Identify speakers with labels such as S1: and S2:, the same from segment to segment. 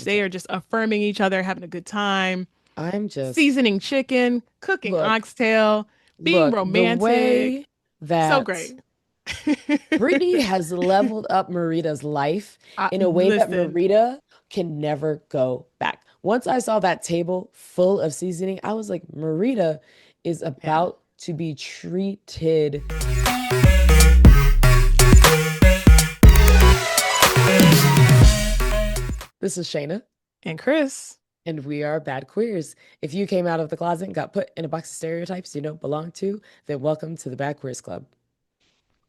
S1: They are just affirming each other, having a good time,
S2: I'm just
S1: seasoning chicken, cooking
S2: look,
S1: oxtail, being
S2: look, the
S1: romantic.
S2: way
S1: So
S2: that
S1: great.
S2: Brittany has leveled up Marita's life in a way that
S1: Listen,
S2: Marita can never go back. Once I saw that table full of seasoning, I was like, Marita is
S1: yeah.
S2: about to be treated. This is Shayna,
S1: And Chris,
S2: and we are Bad Queers. If you came out of the closet and got put in a box of stereotypes you don't belong to, then welcome to the Bad Queers Club.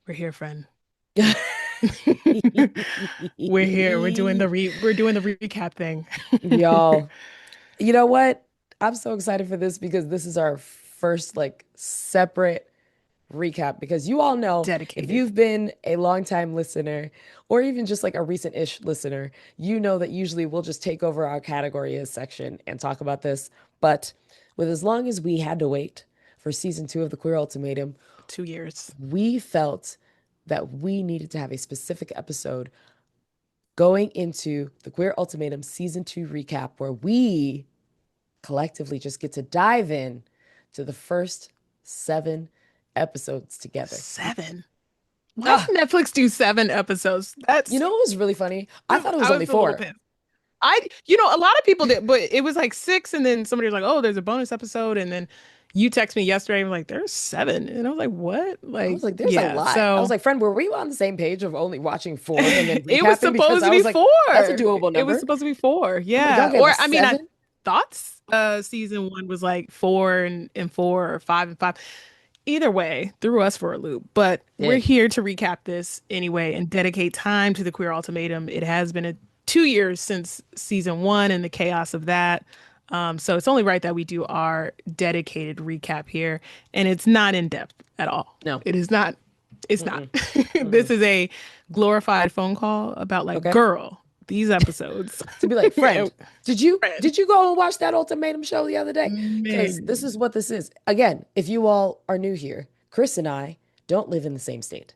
S1: we're here, friend. We're here. We're doing the recap thing.
S2: Y'all, you know what? I'm so excited for this because this is our first like separate recap because you all know if
S1: Dedicated.
S2: you've been a longtime listener or even just like a recent-ish listener, you know that usually we'll just take over our category as section and talk about this. But with as long as we had to wait for season 2 of the Queer Ultimatum,
S1: 2 years.
S2: we felt that we needed to have a specific episode going into the Queer Ultimatum season 2 recap where we collectively just get to dive in to the first 7 episodes together.
S1: 7. Why
S2: Ah,
S1: did Netflix do 7 episodes?
S2: you
S1: That's
S2: know what was really funny? I thought it was
S1: I
S2: only
S1: was a little
S2: four.
S1: pissed. A lot of people did, but it was like 6, and then somebody was like, "Oh, there's a bonus episode," and then you text me yesterday and was like, "There's 7," and I was like, "What?"
S2: I
S1: Like,
S2: was like, there's a
S1: yeah.
S2: lot. I was
S1: So
S2: like, friend, were we on the same page of only watching four and then
S1: it was
S2: recapping? Because
S1: supposed
S2: I
S1: to be
S2: was like, that's a
S1: 4.
S2: doable
S1: It was
S2: number.
S1: supposed to be 4.
S2: I'm like, y'all
S1: Yeah.
S2: gave
S1: Or
S2: us
S1: I mean, I
S2: seven?
S1: thought season 1 was like 4 and 4 or 5 and 5. Either way, threw us for a loop. But we're
S2: Did.
S1: here to recap this anyway and dedicate time to the Queer Ultimatum. It has been 2 years since season 1 and the chaos of that. So it's only right that we do our dedicated recap here, and it's not in depth at all.
S2: No.
S1: It is not. It's not.
S2: Mm-mm.
S1: This
S2: Mm-mm.
S1: is a glorified phone call about like,
S2: Okay.
S1: girl, these episodes.
S2: To be like, friend,
S1: And
S2: did you
S1: friend,
S2: did you go and watch that Ultimatum show the other day? Because this
S1: man,
S2: is what this is. Again, if you all are new here, Chris and I don't live in the same state.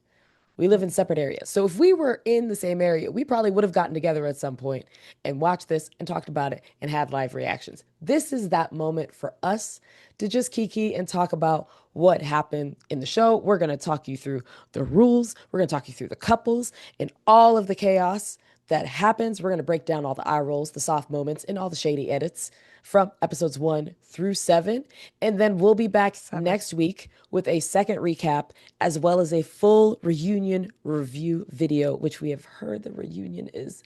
S2: We live in separate areas. So if we were in the same area, we probably would have gotten together at some point and watched this and talked about it and had live reactions. This is that moment for us to just kiki and talk about what happened in the show. We're going to talk you through the rules. We're going to talk you through the couples and all of the chaos that happens. We're going to break down all the eye rolls, the soft moments, and all the shady edits from episodes 1 through 7. And then we'll be back
S1: 7.
S2: next week with a second recap as well as a full reunion review video, which we have heard the reunion is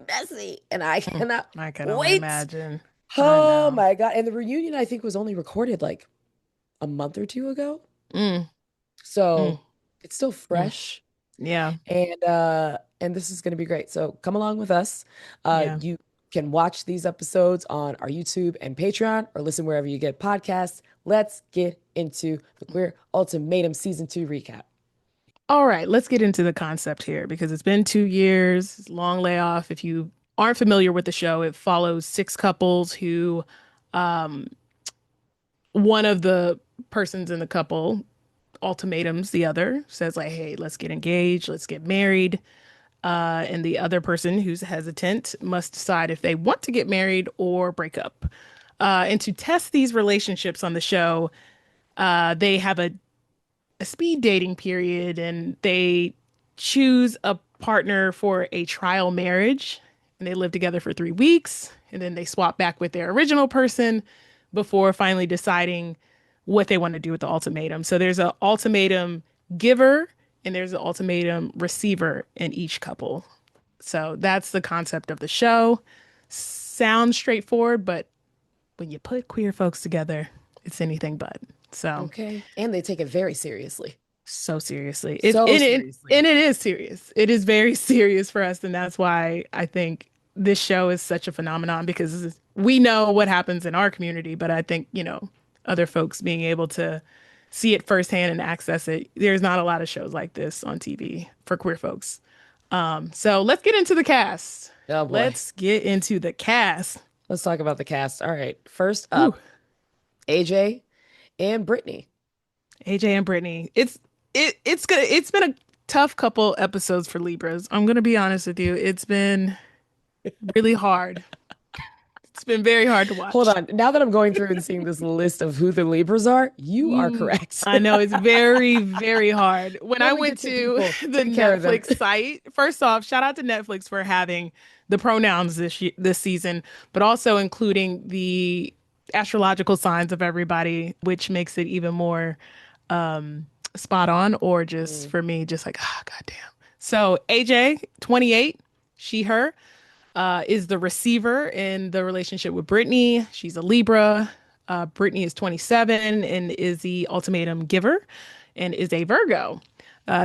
S2: messy and I cannot
S1: I can only
S2: wait.
S1: imagine. I
S2: Oh
S1: know.
S2: my God. And the reunion, I think, was only recorded like a month or two ago.
S1: Mm, mm,
S2: So it's still
S1: mm.
S2: fresh.
S1: Yeah.
S2: And this is going to be great. So come along with us.
S1: Yeah.
S2: You can watch these episodes on our YouTube and Patreon or listen wherever you get podcasts. Let's get into the Queer Ultimatum season 2 recap.
S1: All right, let's get into the concept here because it's been 2 years, it's a long layoff. If you aren't familiar with the show, it follows 6 couples who, um, one of the persons in the couple ultimatums the other, says like, "Hey, let's get engaged, let's get married." And the other person who's hesitant must decide if they want to get married or break up. And to test these relationships on the show, they have a speed dating period and they choose a partner for a trial marriage and they live together for 3 weeks and then they swap back with their original person before finally deciding what they want to do with the ultimatum. So there's an ultimatum giver and there's an ultimatum receiver in each couple. So that's the concept of the show. Sounds straightforward, but when you put queer folks together, it's anything but. So
S2: Okay. And they take it very seriously.
S1: so seriously.
S2: So seriously.
S1: And it is serious. It is very serious for us, and that's why I think this show is such a phenomenon because we know what happens in our community, but I think, other folks being able to see it firsthand and access it. There's not a lot of shows like this on TV for queer folks. So let's get into the cast.
S2: Oh boy.
S1: Let's get into the cast.
S2: Let's talk about the cast. All right. First
S1: Ooh,
S2: up, AJ and Brittany.
S1: AJ and Brittany. It's good. It's been a tough couple episodes for Libras. I'm gonna be honest with you. It's been really hard. It's been very hard to
S2: Hold
S1: watch.
S2: on. Now that I'm going through and seeing this list of who the Libras are, you are correct.
S1: I know it's very, very hard. When I
S2: Really
S1: went
S2: get your
S1: to
S2: people.
S1: the
S2: Take care of them.
S1: Netflix site, first off, shout out to Netflix for having the pronouns this season, but also including the astrological signs of everybody, which makes it even more spot on, or just
S2: Mm,
S1: for me, just like, ah, goddamn. So AJ, 28, she, her, is the receiver in the relationship with Brittany. She's a Libra. Brittany is 27 and is the ultimatum giver and is a Virgo.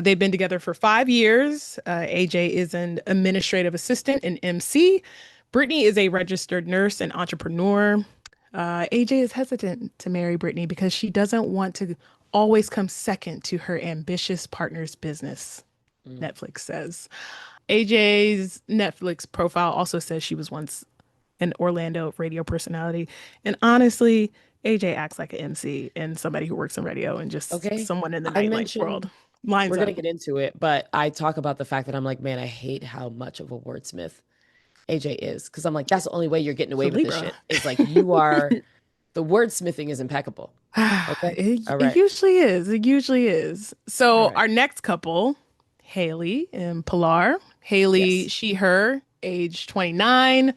S1: They've been together for 5 years. AJ is an administrative assistant and MC. Brittany is a registered nurse and entrepreneur. AJ is hesitant to marry Brittany because she doesn't want to always come second to her ambitious partner's business,
S2: mm.
S1: Netflix says. AJ's Netflix profile also says she was once an Orlando radio personality. And honestly, AJ acts like an MC and somebody who works in radio and just
S2: Okay.
S1: someone in the
S2: I
S1: nightlife world.
S2: mentioned
S1: Lines
S2: we're gonna
S1: up.
S2: get into it, but I talk about the fact that I'm like, man, I hate how much of a wordsmith AJ is. Because I'm like, that's the only way you're getting
S1: It's a
S2: away with this
S1: Libra.
S2: shit. Is like you are the wordsmithing is impeccable. Okay. All
S1: It
S2: right.
S1: usually is. It usually is.
S2: All
S1: So
S2: right.
S1: our next couple, Haley and Pilar. Haley,
S2: Yes.
S1: she, her, age 29.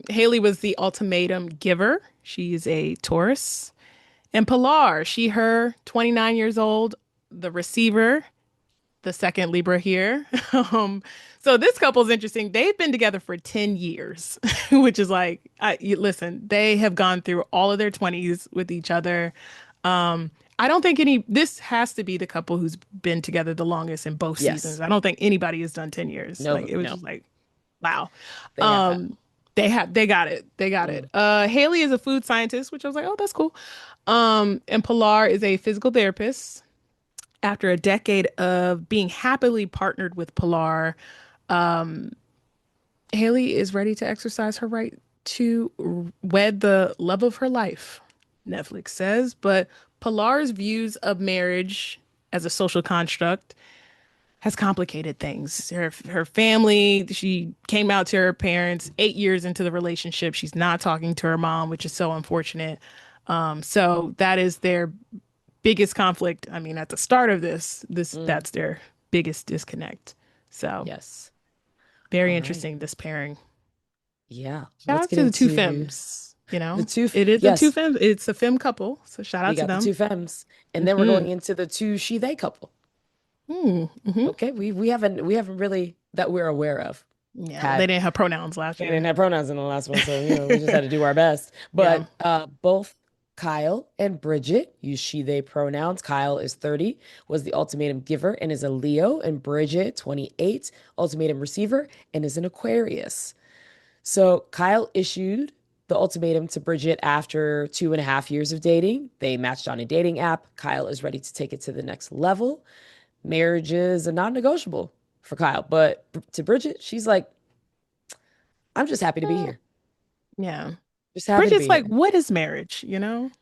S1: Haley was the ultimatum giver. She's a Taurus. And Pilar, she, her, 29 years old, the receiver, the second Libra here. So this couple's interesting. They've been together for 10 years, which is like, listen, they have gone through all of their 20s with each other. I don't think this has to be the couple who's been together the longest in both seasons.
S2: Yes.
S1: I don't think anybody has done 10 years. Like
S2: No,
S1: it was
S2: no.
S1: just like, wow.
S2: They have that.
S1: Um, they got it. They got it.
S2: Mm.
S1: Haley is a food scientist, which I was like, oh, that's cool. And Pilar is a physical therapist. After a decade of being happily partnered with Pilar, Haley is ready to exercise her right to wed the love of her life, Netflix says. But Pilar's views of marriage as a social construct has complicated things. Her family, she came out to her parents 8 years into the relationship. She's not talking to her mom, which is so unfortunate. So that is their biggest conflict. I mean, at the start of this
S2: Mm.
S1: that's their biggest disconnect. So
S2: Yes.
S1: very
S2: All right.
S1: interesting, this pairing.
S2: Yeah.
S1: Shout
S2: Let's
S1: out
S2: get
S1: to the two
S2: into
S1: femmes,
S2: the two.
S1: It is a two
S2: Yes.
S1: femme, it's a femme couple. So shout
S2: We
S1: out to
S2: got the
S1: them.
S2: two femmes, and then we're
S1: Hmm.
S2: going into the two she they couple.
S1: Hmm.
S2: Okay. We haven't really that we're aware of
S1: Yeah, they
S2: had.
S1: didn't have pronouns last
S2: They didn't
S1: year.
S2: have pronouns in the last one, so we just had to do our best.
S1: Yeah.
S2: But both Kyle and Bridget use she, they pronouns. Kyle is 30, was the ultimatum giver and is a Leo, and Bridget, 28, ultimatum receiver and is an Aquarius. So Kyle issued the ultimatum to Bridget after 2.5 years of dating. They matched on a dating app. Kyle is ready to take it to the next level. Marriage is a non-negotiable for Kyle, but to Bridget, she's like, I'm just happy to be
S1: Eh,
S2: here.
S1: yeah.
S2: Just happy to
S1: Bridget's
S2: be
S1: like,
S2: here.
S1: what is marriage?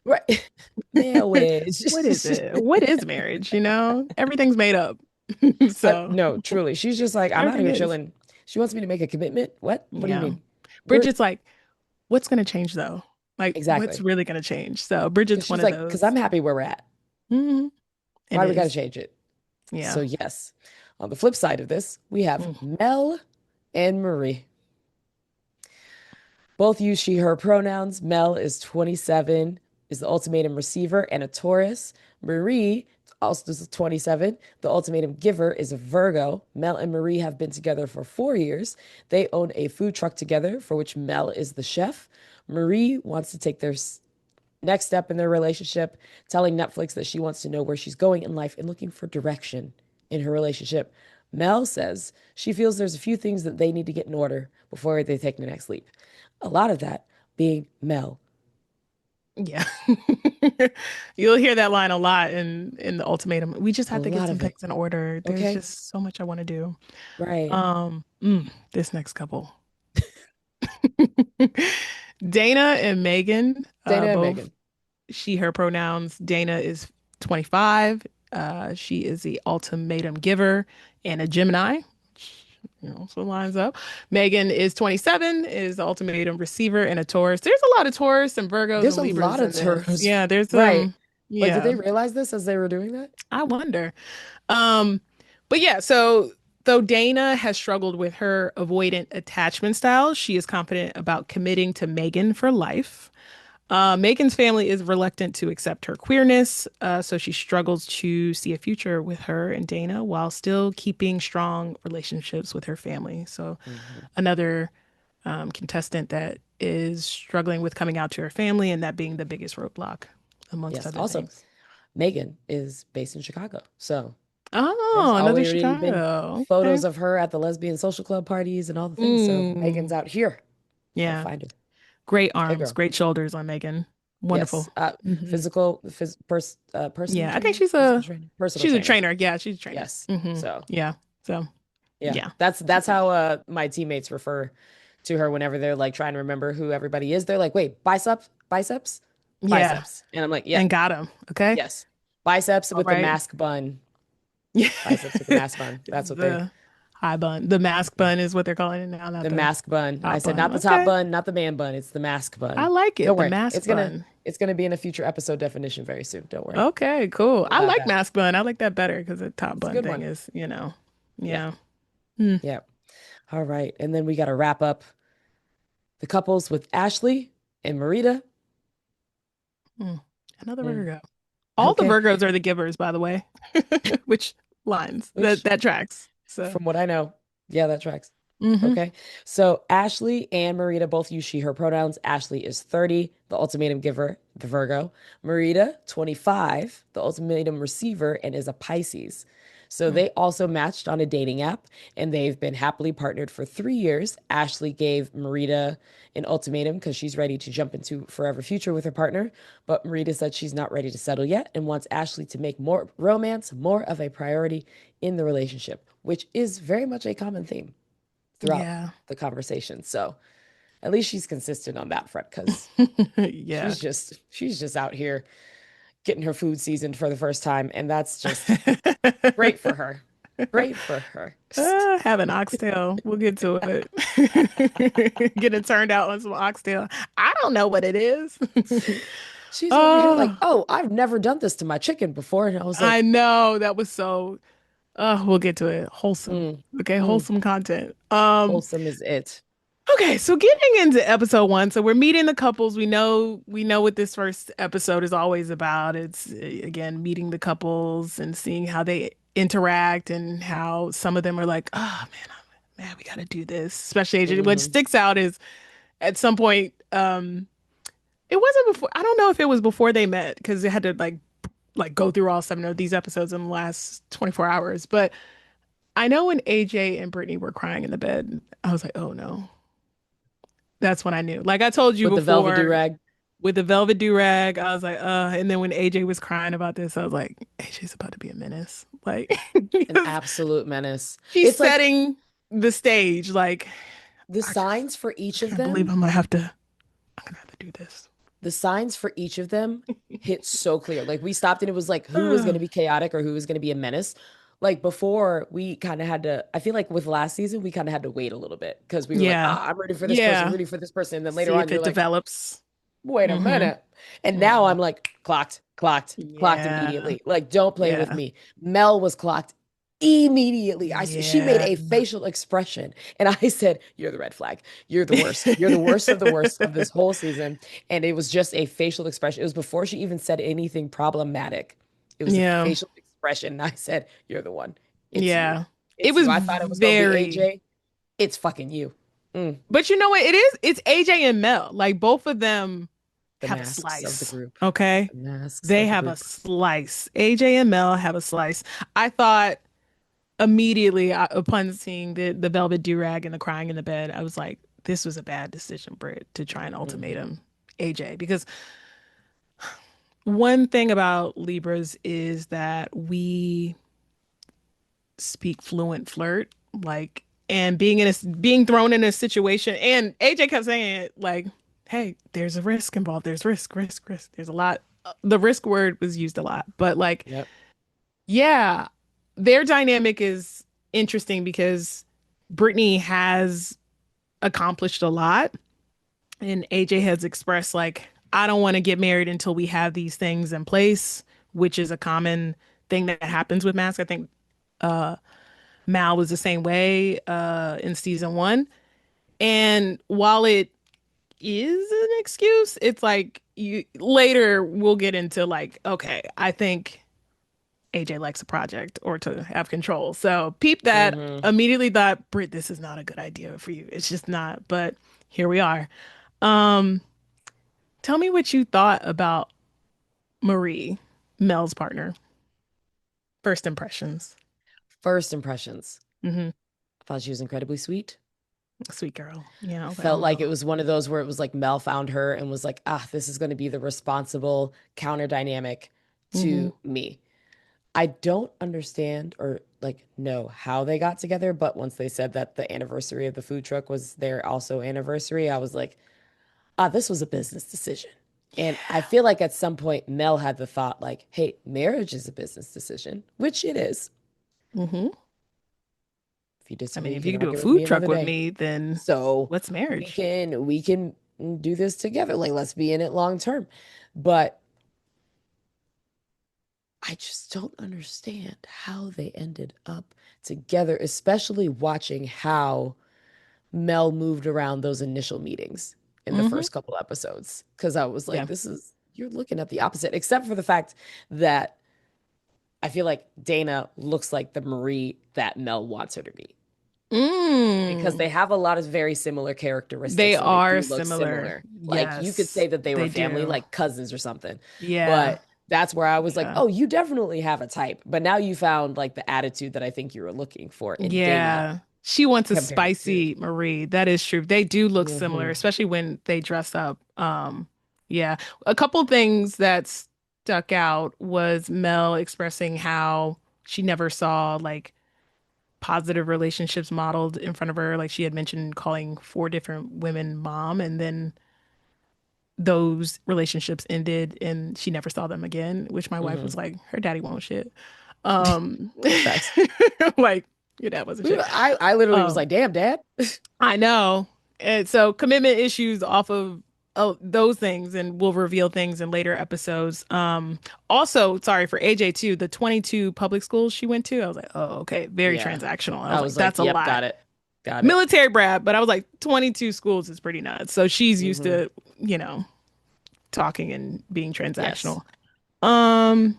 S2: Right. Marriage.
S1: What is it? What is marriage? Everything's made up. So
S2: No, truly. She's just like, I'm out
S1: everything
S2: here
S1: is.
S2: chilling. She wants me to make a commitment. What? What do you
S1: Yeah.
S2: mean? We're
S1: Bridget's like, what's going to change though? Like, what's
S2: exactly.
S1: really going to change? So
S2: Because
S1: Bridget's one
S2: she's
S1: of
S2: like, because
S1: those.
S2: I'm happy where we're at.
S1: Hmm. It
S2: Why do we got to
S1: is.
S2: change it? So,
S1: Yeah.
S2: yes. On the flip side of this, we have
S1: Mm.
S2: Mel and Marie. Both use she, her pronouns. Mel is 27, is the ultimatum receiver and a Taurus. Marie, also is 27, the ultimatum giver, is a Virgo. Mel and Marie have been together for 4 years. They own a food truck together, for which Mel is the chef. Marie wants to take their next step in their relationship, telling Netflix that she wants to know where she's going in life and looking for direction in her relationship. Mel says she feels there's a few things that they need to get in order before they take the next leap. A lot of that being Mel.
S1: Yeah. You'll hear that line a lot in the ultimatum. We just
S2: A
S1: have to get
S2: lot
S1: some
S2: of it.
S1: things in order. There's
S2: Okay.
S1: just so much I want to do.
S2: Right.
S1: This next couple. Dana and Megan,
S2: Dana and
S1: both
S2: Megan.
S1: she, her pronouns. Dana is 25. She is the ultimatum giver and a Gemini. So it lines up. Megan is 27, is the ultimatum receiver and a Taurus. There's a lot of Taurus and Virgos
S2: There's
S1: and
S2: a
S1: Libras
S2: lot of
S1: in this.
S2: terms,
S1: Yeah, there's
S2: right? Like, did
S1: yeah,
S2: they realize this as they were doing that?
S1: I wonder. Um, but yeah, so though Dana has struggled with her avoidant attachment style, she is confident about committing to Megan for life. Megan's family is reluctant to accept her queerness, so she struggles to see a future with her and Dana while still keeping strong relationships with her family. So
S2: Hmm.
S1: another contestant that is struggling with coming out to her family and that being the biggest roadblock, amongst
S2: Yes.
S1: other
S2: Also,
S1: things.
S2: Megan is based in Chicago, so there's
S1: Oh, another
S2: already been
S1: Chicago. Okay.
S2: photos of her at the lesbian social club parties and all the things. So Megan's
S1: Mm,
S2: out here. Gotta
S1: yeah.
S2: find her.
S1: Great
S2: Hey,
S1: arms,
S2: girl.
S1: great shoulders on Megan.
S2: Yes.
S1: Wonderful. Hmm.
S2: Personal
S1: Yeah, I think
S2: trainer, personal
S1: she's a
S2: trainer.
S1: trainer. Yeah, she's a trainer.
S2: Yes.
S1: Hmm.
S2: So
S1: Yeah. So,
S2: yeah,
S1: yeah.
S2: that's how my teammates refer to her whenever they're like trying to remember who everybody is. They're like, wait, biceps,
S1: Yeah.
S2: biceps, and I'm like, yeah,
S1: And got him. Okay.
S2: yes, biceps
S1: All
S2: with the
S1: right.
S2: mask bun,
S1: Yeah.
S2: biceps with the mask bun. That's what they
S1: The high bun, the mask bun is what they're calling it now, not
S2: the
S1: the
S2: mask bun. I
S1: top
S2: said
S1: bun.
S2: not the top
S1: Okay.
S2: bun, not the man bun. It's the mask
S1: I
S2: bun.
S1: like it.
S2: Don't
S1: The
S2: worry,
S1: mask bun.
S2: it's gonna be in a future episode definition very soon. Don't worry.
S1: Okay, cool.
S2: We'll
S1: I
S2: have
S1: like
S2: that.
S1: mask bun. I like that better because the top
S2: It's a
S1: bun
S2: good
S1: thing
S2: one.
S1: is,
S2: Yeah,
S1: yeah. Hmm.
S2: yeah. All right, and then we got to wrap up the couples with Ashley and Marita.
S1: Hmm. Another
S2: Mm,
S1: Virgo. All the
S2: okay,
S1: Virgos are the givers, by the way. Which lines
S2: which
S1: that tracks. So,
S2: from what I know, yeah, that tracks.
S1: hmm.
S2: Okay. So Ashley and Marita both use she, her pronouns. Ashley is 30, the ultimatum giver, the Virgo. Marita, 25, the ultimatum receiver, and is a Pisces. So
S1: Hmm.
S2: they also matched on a dating app and they've been happily partnered for 3 years. Ashley gave Marita an ultimatum because she's ready to jump into forever future with her partner. But Marita said she's not ready to settle yet and wants Ashley to make more romance more of a priority in the relationship, which is very much a common theme throughout
S1: Yeah.
S2: the conversation. So at least she's consistent on that front because
S1: Yeah.
S2: she's just out here getting her food seasoned for the first time, and that's just great for her. Great for her.
S1: Have an oxtail. We'll get to it. Getting turned out on some oxtail. I don't know what it is.
S2: She's over here like,
S1: Oh,
S2: oh, I've never done this to my chicken before. And I was
S1: I
S2: like,
S1: know that was so. We'll get to it. Wholesome.
S2: mm,
S1: Okay,
S2: mm,
S1: wholesome content.
S2: wholesome is it.
S1: Okay, so getting into episode one, so we're meeting the couples. We know what this first episode is always about. It's again meeting the couples and seeing how they interact and how some of them are like, oh man, man, we got to do this. Especially AJ. What
S2: Hmm.
S1: sticks out is at some point, it wasn't before. I don't know if it was before they met because they had to like go through all 7 of these episodes in the last 24 hours. But I know when AJ and Brittany were crying in the bed, I was like, oh no. That's when I knew. Like I told you
S2: With the velvet do
S1: before
S2: rag.
S1: with the velvet do-rag, I was like, and then when AJ was crying about this, I was like, AJ's about to be a menace. Like
S2: An
S1: because
S2: absolute menace.
S1: she's
S2: It's like
S1: setting the stage. Like,
S2: the
S1: I just
S2: signs for
S1: I
S2: each of
S1: can't believe
S2: them
S1: I'm gonna have to do this.
S2: the signs for each of them hit so clear. Like we stopped and it was like who was going to be chaotic or who was going to be a menace. Like before, we kind of had to, I feel like with last season, we kind of had to wait a little bit because we were like,
S1: Yeah.
S2: ah, I'm rooting for this person,
S1: Yeah.
S2: rooting for this person. And then later
S1: See
S2: on,
S1: if
S2: you're
S1: it
S2: like,
S1: develops.
S2: wait a
S1: Hmm.
S2: minute. And now
S1: Hmm.
S2: I'm like, clocked
S1: Yeah.
S2: immediately. Like, don't play with
S1: Yeah.
S2: me. Mel was clocked immediately. She made
S1: Yeah.
S2: a facial expression, and I said, "You're the red flag. You're the worst. You're the worst of this whole season." And it was just a facial expression. It was before she even said anything problematic. It was a
S1: Yeah.
S2: facial expression. And I said, "You're the one. It's you.
S1: Yeah. It
S2: It's
S1: was
S2: you." I thought it was gonna be
S1: very,
S2: AJ. It's fucking you. Mm,
S1: but you know what? It's AJ and Mel. Like both of them
S2: the
S1: have a
S2: masks of the
S1: slice.
S2: group.
S1: Okay.
S2: The masks
S1: They
S2: of the
S1: have a
S2: group.
S1: slice. AJ and Mel have a slice. I thought immediately upon seeing the velvet do-rag and the crying in the bed, I was like, this was a bad decision, Britt, to try and
S2: Hmm.
S1: ultimatum AJ. Because one thing about Libras is that we speak fluent flirt, like, and being thrown in a situation, and AJ kept saying it, like, hey, there's a risk involved. There's risk. There's a lot. The risk word was used a lot, but like,
S2: Yep.
S1: yeah, their dynamic is interesting because Brittany has accomplished a lot, and AJ has expressed like, I don't want to get married until we have these things in place, which is a common thing that happens with masks. I think Mal was the same way in season one. And while it is an excuse, it's like you later we'll get into like, okay, I think AJ likes a project or to have control. So peep that.
S2: Hmm.
S1: Immediately thought, Britt, this is not a good idea for you. It's just not. But here we are. Um, Tell me what you thought about Marie, Mel's partner. First impressions.
S2: First impressions.
S1: Hmm.
S2: I thought she was incredibly sweet.
S1: Sweet girl. Yeah, I was like,
S2: Felt like it
S1: oh.
S2: was one of those where it was like Mel found her and was like, ah, this is going to be the responsible counter dynamic
S1: Hmm.
S2: to me. I don't understand or like know how they got together, but once they said that the anniversary of the food truck was their also anniversary, I was like, ah, this was a business decision. And I
S1: Yeah.
S2: feel like at some point Mel had the thought like, hey, marriage is a business decision, which it is.
S1: Hmm.
S2: If you
S1: I mean,
S2: disagree, you
S1: if you
S2: can
S1: could do a
S2: argue with
S1: food
S2: me
S1: truck
S2: another
S1: with
S2: day.
S1: me, then
S2: So
S1: what's marriage?
S2: we can do this together. Like let's be in it long term. But I just don't understand how they ended up together, especially watching how Mel moved around those initial meetings in the
S1: Hmm.
S2: first couple episodes. Because I was like,
S1: Yeah.
S2: this is, you're looking at the opposite, except for the fact that I feel like Dana looks like the Marie that Mel wants her to be. Because
S1: Mm.
S2: they have a lot of very similar
S1: They
S2: characteristics and they
S1: are
S2: do look
S1: similar.
S2: similar. Like you could
S1: Yes,
S2: say that they were
S1: they
S2: family,
S1: do.
S2: like cousins or something.
S1: Yeah.
S2: But that's where I was like,
S1: Yeah.
S2: oh, you definitely have a type. But now you found like the attitude that I think you were looking for in Dana
S1: Yeah. She wants a
S2: compared to.
S1: spicy Marie. That is true. They do look similar,
S2: Hmm.
S1: especially when they dress up. Yeah. A couple things that stuck out was Mel expressing how she never saw like positive relationships modeled in front of her. Like she had mentioned calling four different women mom, and then those relationships ended and she never saw them again, which my wife
S2: Hmm.
S1: was like, her daddy won't shit. Um,
S2: Facts.
S1: like your dad wasn't shit.
S2: I literally was
S1: Um,
S2: like, damn, dad.
S1: I know. And so commitment issues off of those things, and we'll reveal things in later episodes. Also, sorry for AJ too, the 22 public schools she went to, I was like, oh, okay, very
S2: Yeah.
S1: transactional. I
S2: I
S1: was like,
S2: was like,
S1: that's a
S2: yep,
S1: lot.
S2: got it. Got it.
S1: Military brat, but I was like, 22 schools is pretty nuts. So she's used
S2: Hmm.
S1: to, you know, talking and being
S2: Yes.
S1: transactional. Um,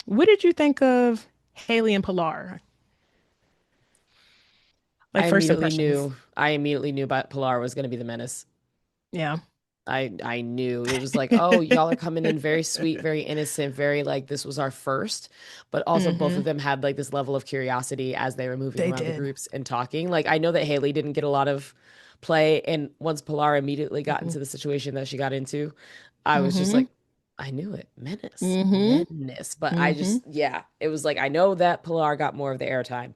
S1: what did you think of Haley and Pilar? Like first impressions.
S2: I immediately knew Pilar was going to be the menace.
S1: Yeah.
S2: I knew it was like, oh, y'all are coming in very sweet, very innocent, very like this was our first, but also both of
S1: Hmm.
S2: them had like this level of curiosity as they were moving
S1: They
S2: around the
S1: did.
S2: groups and talking. Like I know that Haley didn't get a lot of play, and once Pilar immediately got
S1: Hmm.
S2: into the situation that she got into, I was just
S1: Hmm.
S2: like, I knew it, menace,
S1: Hmm.
S2: menace. But I
S1: Hmm.
S2: just, yeah, it was like I know that Pilar got more of the airtime,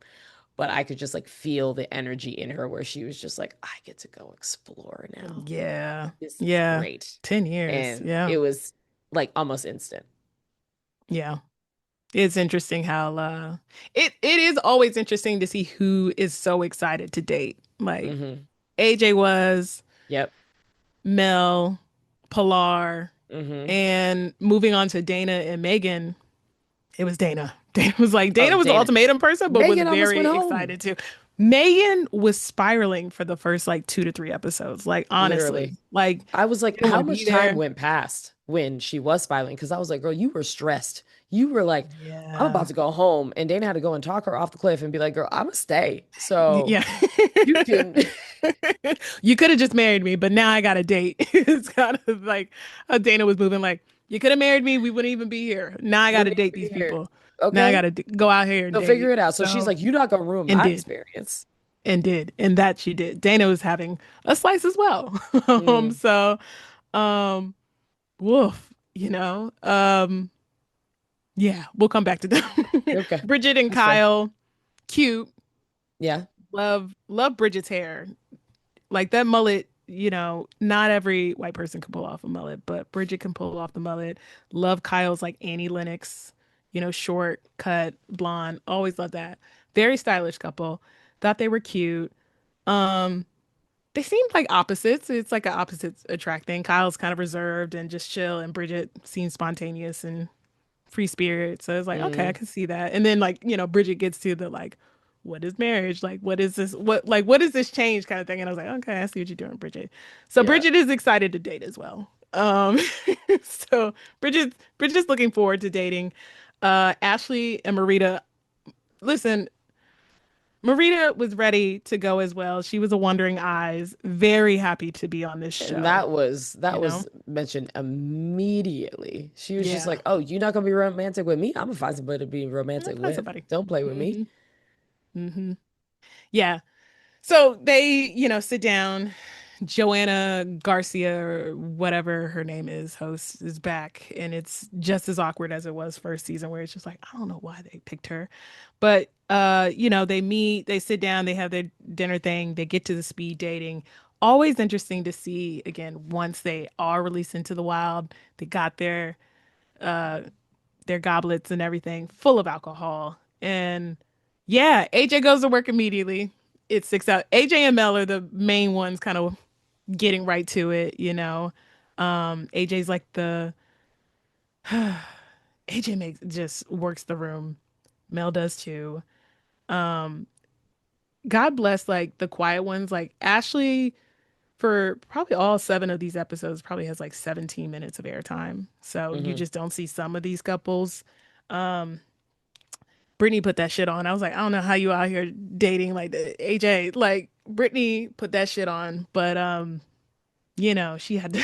S2: but I could just like feel the energy in her where she was just like, I get to go explore now.
S1: Yeah.
S2: This is
S1: Yeah.
S2: great.
S1: 10 years.
S2: And
S1: Yeah.
S2: it was like almost instant.
S1: Yeah. It's interesting how it is always interesting to see who is so excited to date. Like
S2: Hmm.
S1: AJ was,
S2: Yep.
S1: Mel, Pilar,
S2: Hmm.
S1: and moving on to Dana and Megan, it was Dana.
S2: Oh,
S1: Dana was the
S2: Dana.
S1: ultimatum person, but was
S2: Megan almost
S1: very
S2: went home.
S1: excited too. Megan was spiraling for the first like 2 to 3 episodes. Like honestly,
S2: Literally.
S1: like
S2: I was like,
S1: didn't want
S2: how
S1: to be
S2: much time
S1: there.
S2: went past when she was spiraling? Because I was like, girl, you were stressed. You were like, I'm about
S1: Yeah.
S2: to go home. And Dana had to go and talk her off the cliff and be like, girl, I'm gonna stay. So
S1: Yeah.
S2: you can.
S1: You could have just married me, but now I got a date. It's kind of like how Dana was moving. Like, you could have married me, we wouldn't even be here. Now I got to
S2: Wouldn't
S1: date
S2: even
S1: these
S2: be here.
S1: people. Now I got
S2: Okay.
S1: to go out here and
S2: So figure
S1: date.
S2: it out. So she's
S1: So,
S2: like, you're not gonna ruin
S1: and
S2: my
S1: did,
S2: experience.
S1: and that she did. Dana was having a slice as well.
S2: Mm.
S1: So, um, woof, you know. Yeah, we'll come back to them.
S2: Okay.
S1: Bridget and
S2: That's fair.
S1: Kyle, cute.
S2: Yeah.
S1: Love Bridget's hair. Like that mullet, not every white person can pull off a mullet, but Bridget can pull off the mullet. Love Kyle's like Annie Lennox, short, cut, blonde. Always love that. Very stylish couple. Thought they were cute. Um, they seem like opposites. It's like an opposites attract thing. Kyle's kind of reserved and just chill, and Bridget seems spontaneous and free spirit. So it's like, okay, I
S2: Mm,
S1: can see that. And then like, Bridget gets to the like, what is marriage? Like, what is this? What is this change kind of thing? And I was like, okay, I see what you're doing, Bridget. So
S2: yeah.
S1: Bridget is excited to date as well. So Bridget's looking forward to dating. Ashley and Marita, listen, Marita was ready to go as well. She was a wondering eyes, very happy to be on this
S2: And
S1: show,
S2: that was mentioned immediately. She was just
S1: Yeah.
S2: like, "Oh, you're not gonna be romantic with me? I'm gonna find somebody to be
S1: I'll
S2: romantic
S1: find
S2: with.
S1: somebody.
S2: Don't play with me."
S1: Hmm. Hmm. Yeah. So they, sit down. Joanna Garcia or whatever her name is, host is back, and it's just as awkward as it was first season, where it's just like, I don't know why they picked her. But they meet, they sit down, they have their dinner thing, they get to the speed dating. Always interesting to see again once they are released into the wild, they got uh their goblets and everything full of alcohol. And yeah, AJ goes to work immediately. It sticks out. AJ and Mel are the main ones kind of getting right to it. AJ's like the AJ makes just works the room. Mel does too. Um, God bless like the quiet ones. Like Ashley, for probably all seven of these episodes, probably has like 17 minutes of airtime. So you
S2: Hmm.
S1: just don't see some of these couples. Um, Brittany put that shit on. I was like, I don't know how you out here dating like the AJ. Like Brittany put that shit on, but she had to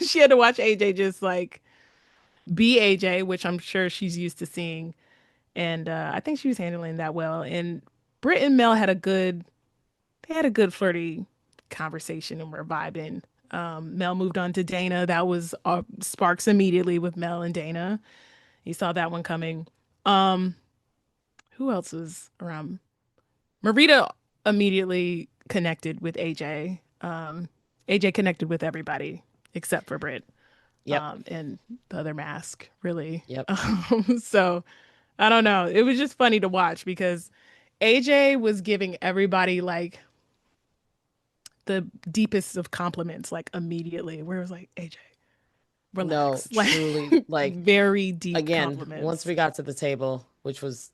S1: she had to watch AJ just like be AJ, which I'm sure she's used to seeing. And I think she was handling that well. And Britt and Mel they had a good flirty conversation and were vibing. Mel moved on to Dana. That was sparks immediately with Mel and Dana. You saw that one coming. Um, who else was around? Marita immediately connected with AJ. AJ connected with everybody except for Britt,
S2: Yep.
S1: and the other mask, really.
S2: Yep.
S1: So I don't know. It was just funny to watch because AJ was giving everybody like the deepest of compliments, like immediately, where it was like, AJ,
S2: No,
S1: relax. Like,
S2: truly, like
S1: very deep
S2: again, once
S1: compliments.
S2: we got to the table, which was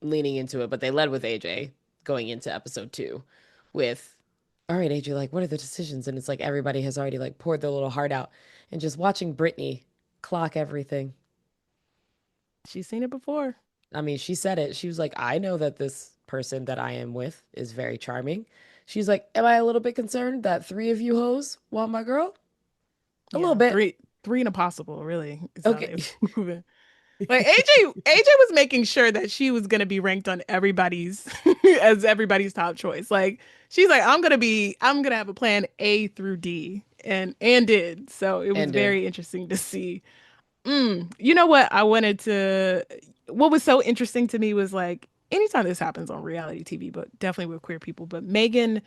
S2: leaning into it, but they led with AJ going into episode 2 with, "All right, AJ, like, what are the decisions?" And it's like everybody has already like poured their little heart out, and just watching Brittany clock everything.
S1: She's seen it before.
S2: I mean, she said it. She was like, "I know that this person that I am with is very charming." She's like, "Am I a little bit concerned that three of you hoes want my girl? A little
S1: Yeah,
S2: bit."
S1: three and a possible, really, is how
S2: Okay.
S1: they moving. Like AJ was making sure that she was gonna be ranked on everybody's as everybody's top choice. Like she's like, I'm gonna have a plan A through D, and did. So it was
S2: And did.
S1: very interesting to see. You know what what was so interesting to me was like anytime this happens on reality TV, but definitely with queer people, but Megan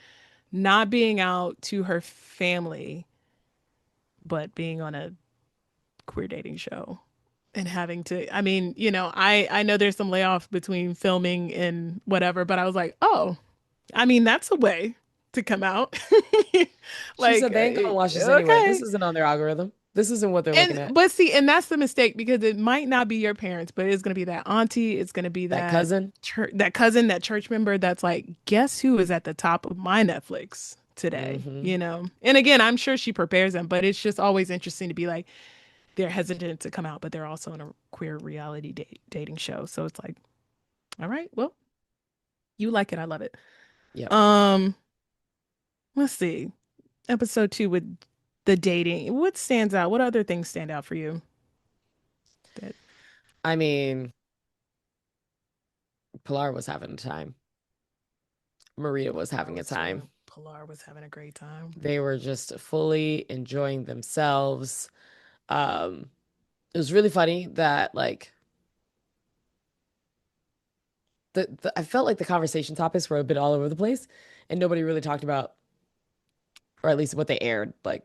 S1: not being out to her family, but being on a queer dating show and having to, I mean, I know there's some layoff between filming and whatever, but I was like, oh, I mean, that's a way to come out.
S2: She
S1: Like,
S2: said they ain't gonna watch this anyway. This
S1: okay.
S2: isn't on their algorithm. This isn't what they're looking
S1: And
S2: at.
S1: but see, and that's the mistake because it might not be your parents, but it's gonna be that auntie, it's gonna be
S2: That
S1: that
S2: cousin.
S1: that cousin, that church member that's like, guess who is at the top of my Netflix today?
S2: Hmm.
S1: You know? And again, I'm sure she prepares them, but it's just always interesting to be like, they're hesitant to come out, but they're also in a queer reality dating show. So it's like, all right, well, you like it, I love it.
S2: Yep.
S1: Um, let's see. Episode 2 with the dating. What stands out? What other things stand out for you? That
S2: I mean, Pilar was having a time. Maria was
S1: Pilar
S2: having a
S1: was
S2: time.
S1: too. Pilar was having a great time.
S2: They were just fully enjoying themselves. Um, it was really funny that like I felt like the conversation topics were a bit all over the place and nobody really talked about, or at least what they aired, like,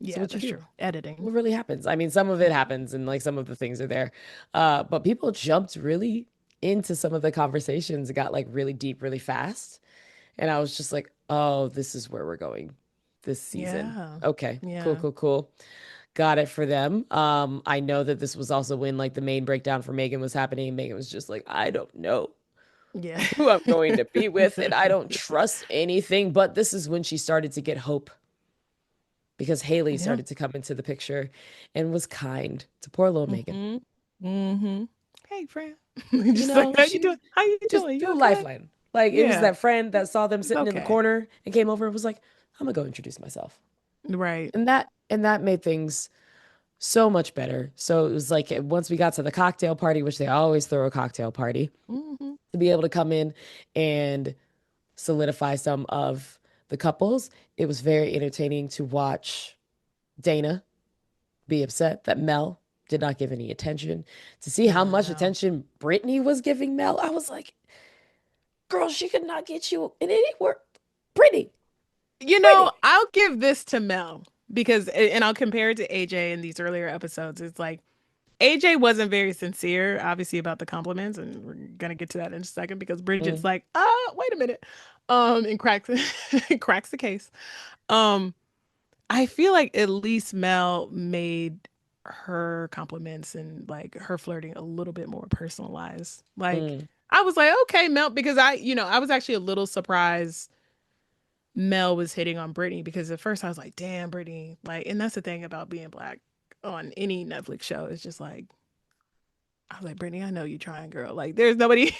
S2: so
S1: Yeah,
S2: what you
S1: that's
S2: do?
S1: true. Editing.
S2: What really happens? I mean, some of it
S1: Mhm.
S2: happens and like some of the things are there. But people jumped really into some of the conversations. It got like really deep really fast. And I was just like, oh, this is where we're going this season.
S1: Yeah.
S2: Okay, cool,
S1: Yeah.
S2: cool, cool. Got it for them. I know that this was also when like the main breakdown for Megan was happening. Megan was just like, I don't know
S1: Yeah.
S2: who I'm going to be with, and I don't trust anything. But this is when she started to get hope because Haley
S1: Yeah.
S2: started to come into the picture and was kind to poor little Megan.
S1: Mm-hmm. Mm-hmm. Hey, friend.
S2: You
S1: Just like,
S2: know,
S1: how you
S2: she
S1: doing? How you
S2: just
S1: doing?
S2: threw
S1: You
S2: a
S1: okay?
S2: lifeline. Like it was
S1: Yeah.
S2: that friend that saw them
S1: It's
S2: sitting in the
S1: okay.
S2: corner and came over and was like, I'm gonna go introduce myself.
S1: Right.
S2: And that made things so much better. So it was like once we got to the cocktail party, which they always throw a cocktail party,
S1: Mm-hmm.
S2: to be able to come in and solidify some of the couples, it was very entertaining to watch Dana be upset that Mel did not give any attention. To see how
S1: I
S2: much
S1: know.
S2: attention Brittany was giving Mel, I was like, girl, she could not get you in any work. Brittany, Brittany.
S1: I'll give this to Mel because, and I'll compare it to AJ in these earlier episodes. It's like AJ wasn't very sincere, obviously, about the compliments, and we're gonna get to that in a second because Bridget's
S2: Mm,
S1: like, wait a minute, and cracks cracks the case. Um, I feel like at least Mel made her compliments and like her flirting a little bit more personalized. Like
S2: mm,
S1: I was like, okay, Mel, because I was actually a little surprised Mel was hitting on Brittany because at first I was like, damn, Brittany. Like, and that's the thing about being black on any Netflix show. It's just like, I was like, Brittany, I know you trying, girl. Like, there's nobody,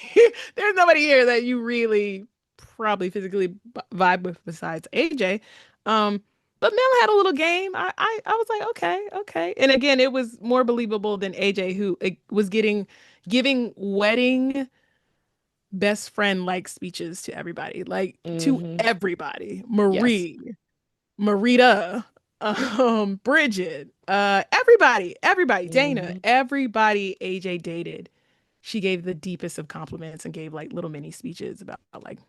S1: there's nobody here that you really probably physically vibe with besides AJ. Um, but Mel had a little game. I was like, okay, okay. And again, it was more believable than AJ, who was giving wedding best friend like speeches to everybody, like to
S2: mm-hmm.
S1: everybody.
S2: Yes.
S1: Marie, Marita, Bridget, everybody, Dana,
S2: Mm-hmm.
S1: everybody AJ dated. She gave the deepest of compliments and gave like little mini speeches about like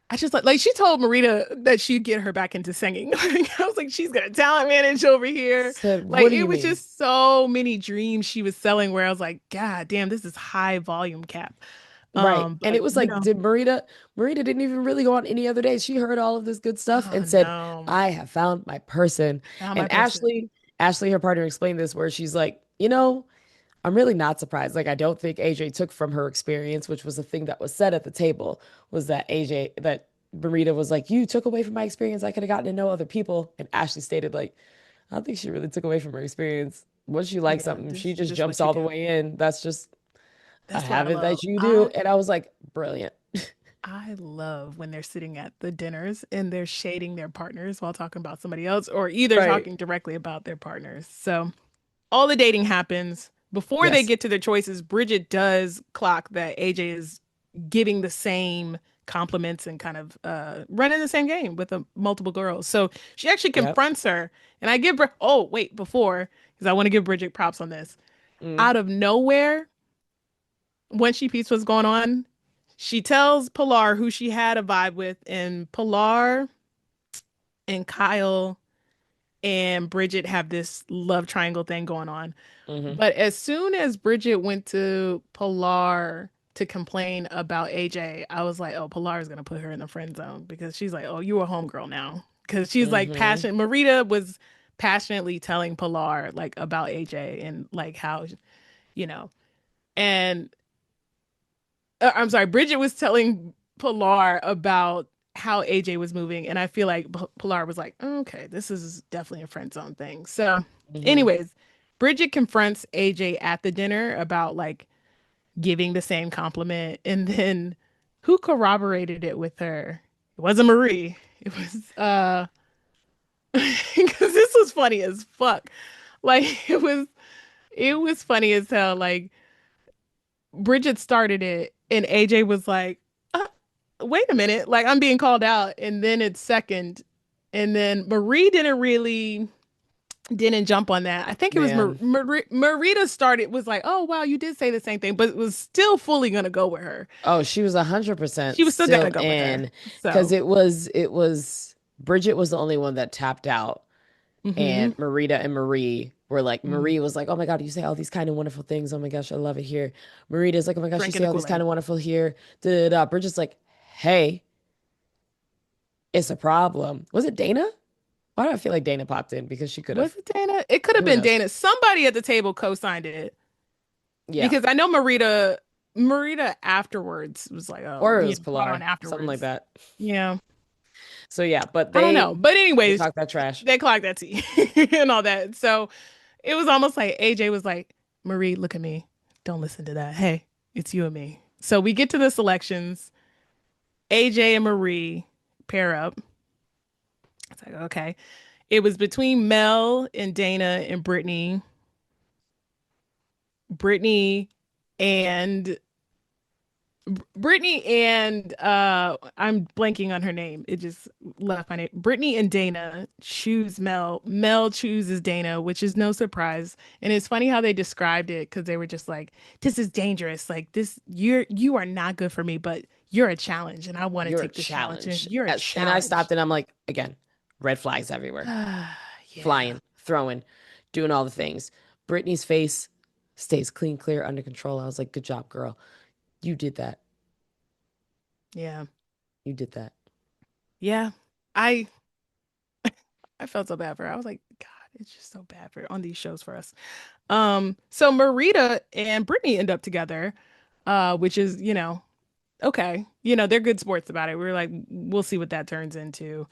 S1: I just like she told Marita that she'd get her back into singing. Like, I was like, she's gonna talent manage over here.
S2: Said,
S1: Like
S2: what do
S1: it
S2: you
S1: was
S2: mean?
S1: just so many dreams she was selling where I was like, God damn, this is high volume cap.
S2: Right. And it
S1: But
S2: was like, did Marita didn't even really go on any other days. She heard all of this good stuff
S1: oh
S2: and said,
S1: no,
S2: I have found my person.
S1: found my
S2: And
S1: person.
S2: Ashley, her partner, explained this where she's like, I'm really not surprised. Like, I don't think AJ took from her experience, which was the thing that was said at the table, was that Marita was like, you took away from my experience. I could have gotten to know other people. And Ashley stated, like, I don't think she really took away from her experience. Once she likes
S1: Yeah,
S2: something,
S1: this
S2: she
S1: is
S2: just
S1: just
S2: jumps
S1: what you
S2: all the
S1: do.
S2: way in. That's just a
S1: That's what I
S2: habit
S1: love.
S2: that you do. And I was like, brilliant.
S1: I love when they're sitting at the dinners and they're shading their partners while talking about somebody else or either
S2: Right.
S1: talking directly about their partners. So all the dating happens. Before they
S2: Yes.
S1: get to their choices, Bridget does clock that AJ is giving the same compliments and kind of running the same game with multiple girls. So she actually
S2: Yep.
S1: confronts her. And I give her, oh, wait, before, because I want to give Bridget props on this.
S2: Mm,
S1: Out of nowhere, when she peeps what's going on, she tells Pilar who she had a vibe with, and Pilar and Kyle and Bridget have this love triangle thing going on.
S2: hmm
S1: But as soon as Bridget went to Pilar to complain about AJ, I was like, oh, Pilar is gonna put her in the friend zone because she's like, oh, you a homegirl now. Because she's like
S2: hmm
S1: passionate. Marita was passionately telling Pilar like about AJ and like how, you know, and I'm sorry, Bridget was telling Pilar about how AJ was moving, and I feel like Pilar was like, "Oh, okay, this is definitely a friend zone thing." So,
S2: hmm
S1: anyways, Bridget confronts AJ at the dinner about like giving the same compliment, and then who corroborated it with her? It wasn't Marie. It was because this was funny as fuck. Like it was funny as hell. Like Bridget started it, and AJ was like, wait a minute, like I'm being called out, and then it's second, and then Marie didn't jump on that. I think it was
S2: Man.
S1: Marita started was like, oh wow, you did say the same thing, but it was still fully gonna go with her.
S2: Oh, she was 100%
S1: She was still gonna
S2: still
S1: go with her.
S2: in because
S1: So,
S2: it was Bridget was the only one that tapped out,
S1: mm-hmm,
S2: and Marita and Marie were like, Marie was like, oh my God, you say all these kind of wonderful things. Oh my gosh, I love it here. Marita's like, oh my gosh, you
S1: drinking
S2: say
S1: the
S2: all these
S1: Kool
S2: kind
S1: Aid.
S2: of wonderful here. Da, da, da. Bridget's like, hey. It's a problem. Was it Dana? Why do I feel like Dana popped in because she could
S1: Was
S2: have?
S1: it Dana? It could have
S2: Who
S1: been
S2: knows?
S1: Dana. Somebody at the table co-signed it
S2: Yeah.
S1: because I know Marita afterwards was like, oh,
S2: Or it was
S1: caught on
S2: Pilar, something like
S1: afterwards.
S2: that.
S1: Yeah.
S2: So yeah, but
S1: I don't know. But
S2: they
S1: anyways,
S2: talked that trash.
S1: they clocked that tea and all that. So it was almost like AJ was like, Marie, look at me. Don't listen to that. Hey, it's you and me. So we get to the selections. AJ and Marie pair up. It's like, okay. It was between Mel and Dana and Brittany. Brittany and I'm blanking on her name. It just left my name. Brittany and Dana choose Mel. Mel chooses Dana, which is no surprise. And it's funny how they described it because they were just like, "This is dangerous. Like this, you are not good for me, but you're a challenge, and I want to
S2: You're a
S1: take this challenge. And
S2: challenge.
S1: you're a
S2: As, and I stopped
S1: challenge."
S2: and I'm like, again, red flags everywhere.
S1: Yeah,
S2: Flying, throwing, doing all the things. Brittany's face stays clean, clear, under control. I was like, good job, girl. You did that.
S1: yeah,
S2: You did that.
S1: yeah. I I felt so bad for her. I was like, God, it's just so bad for on these shows for us. So Marita and Brittany end up together, which is, okay. They're good sports about it. We are like, we'll see what that turns into.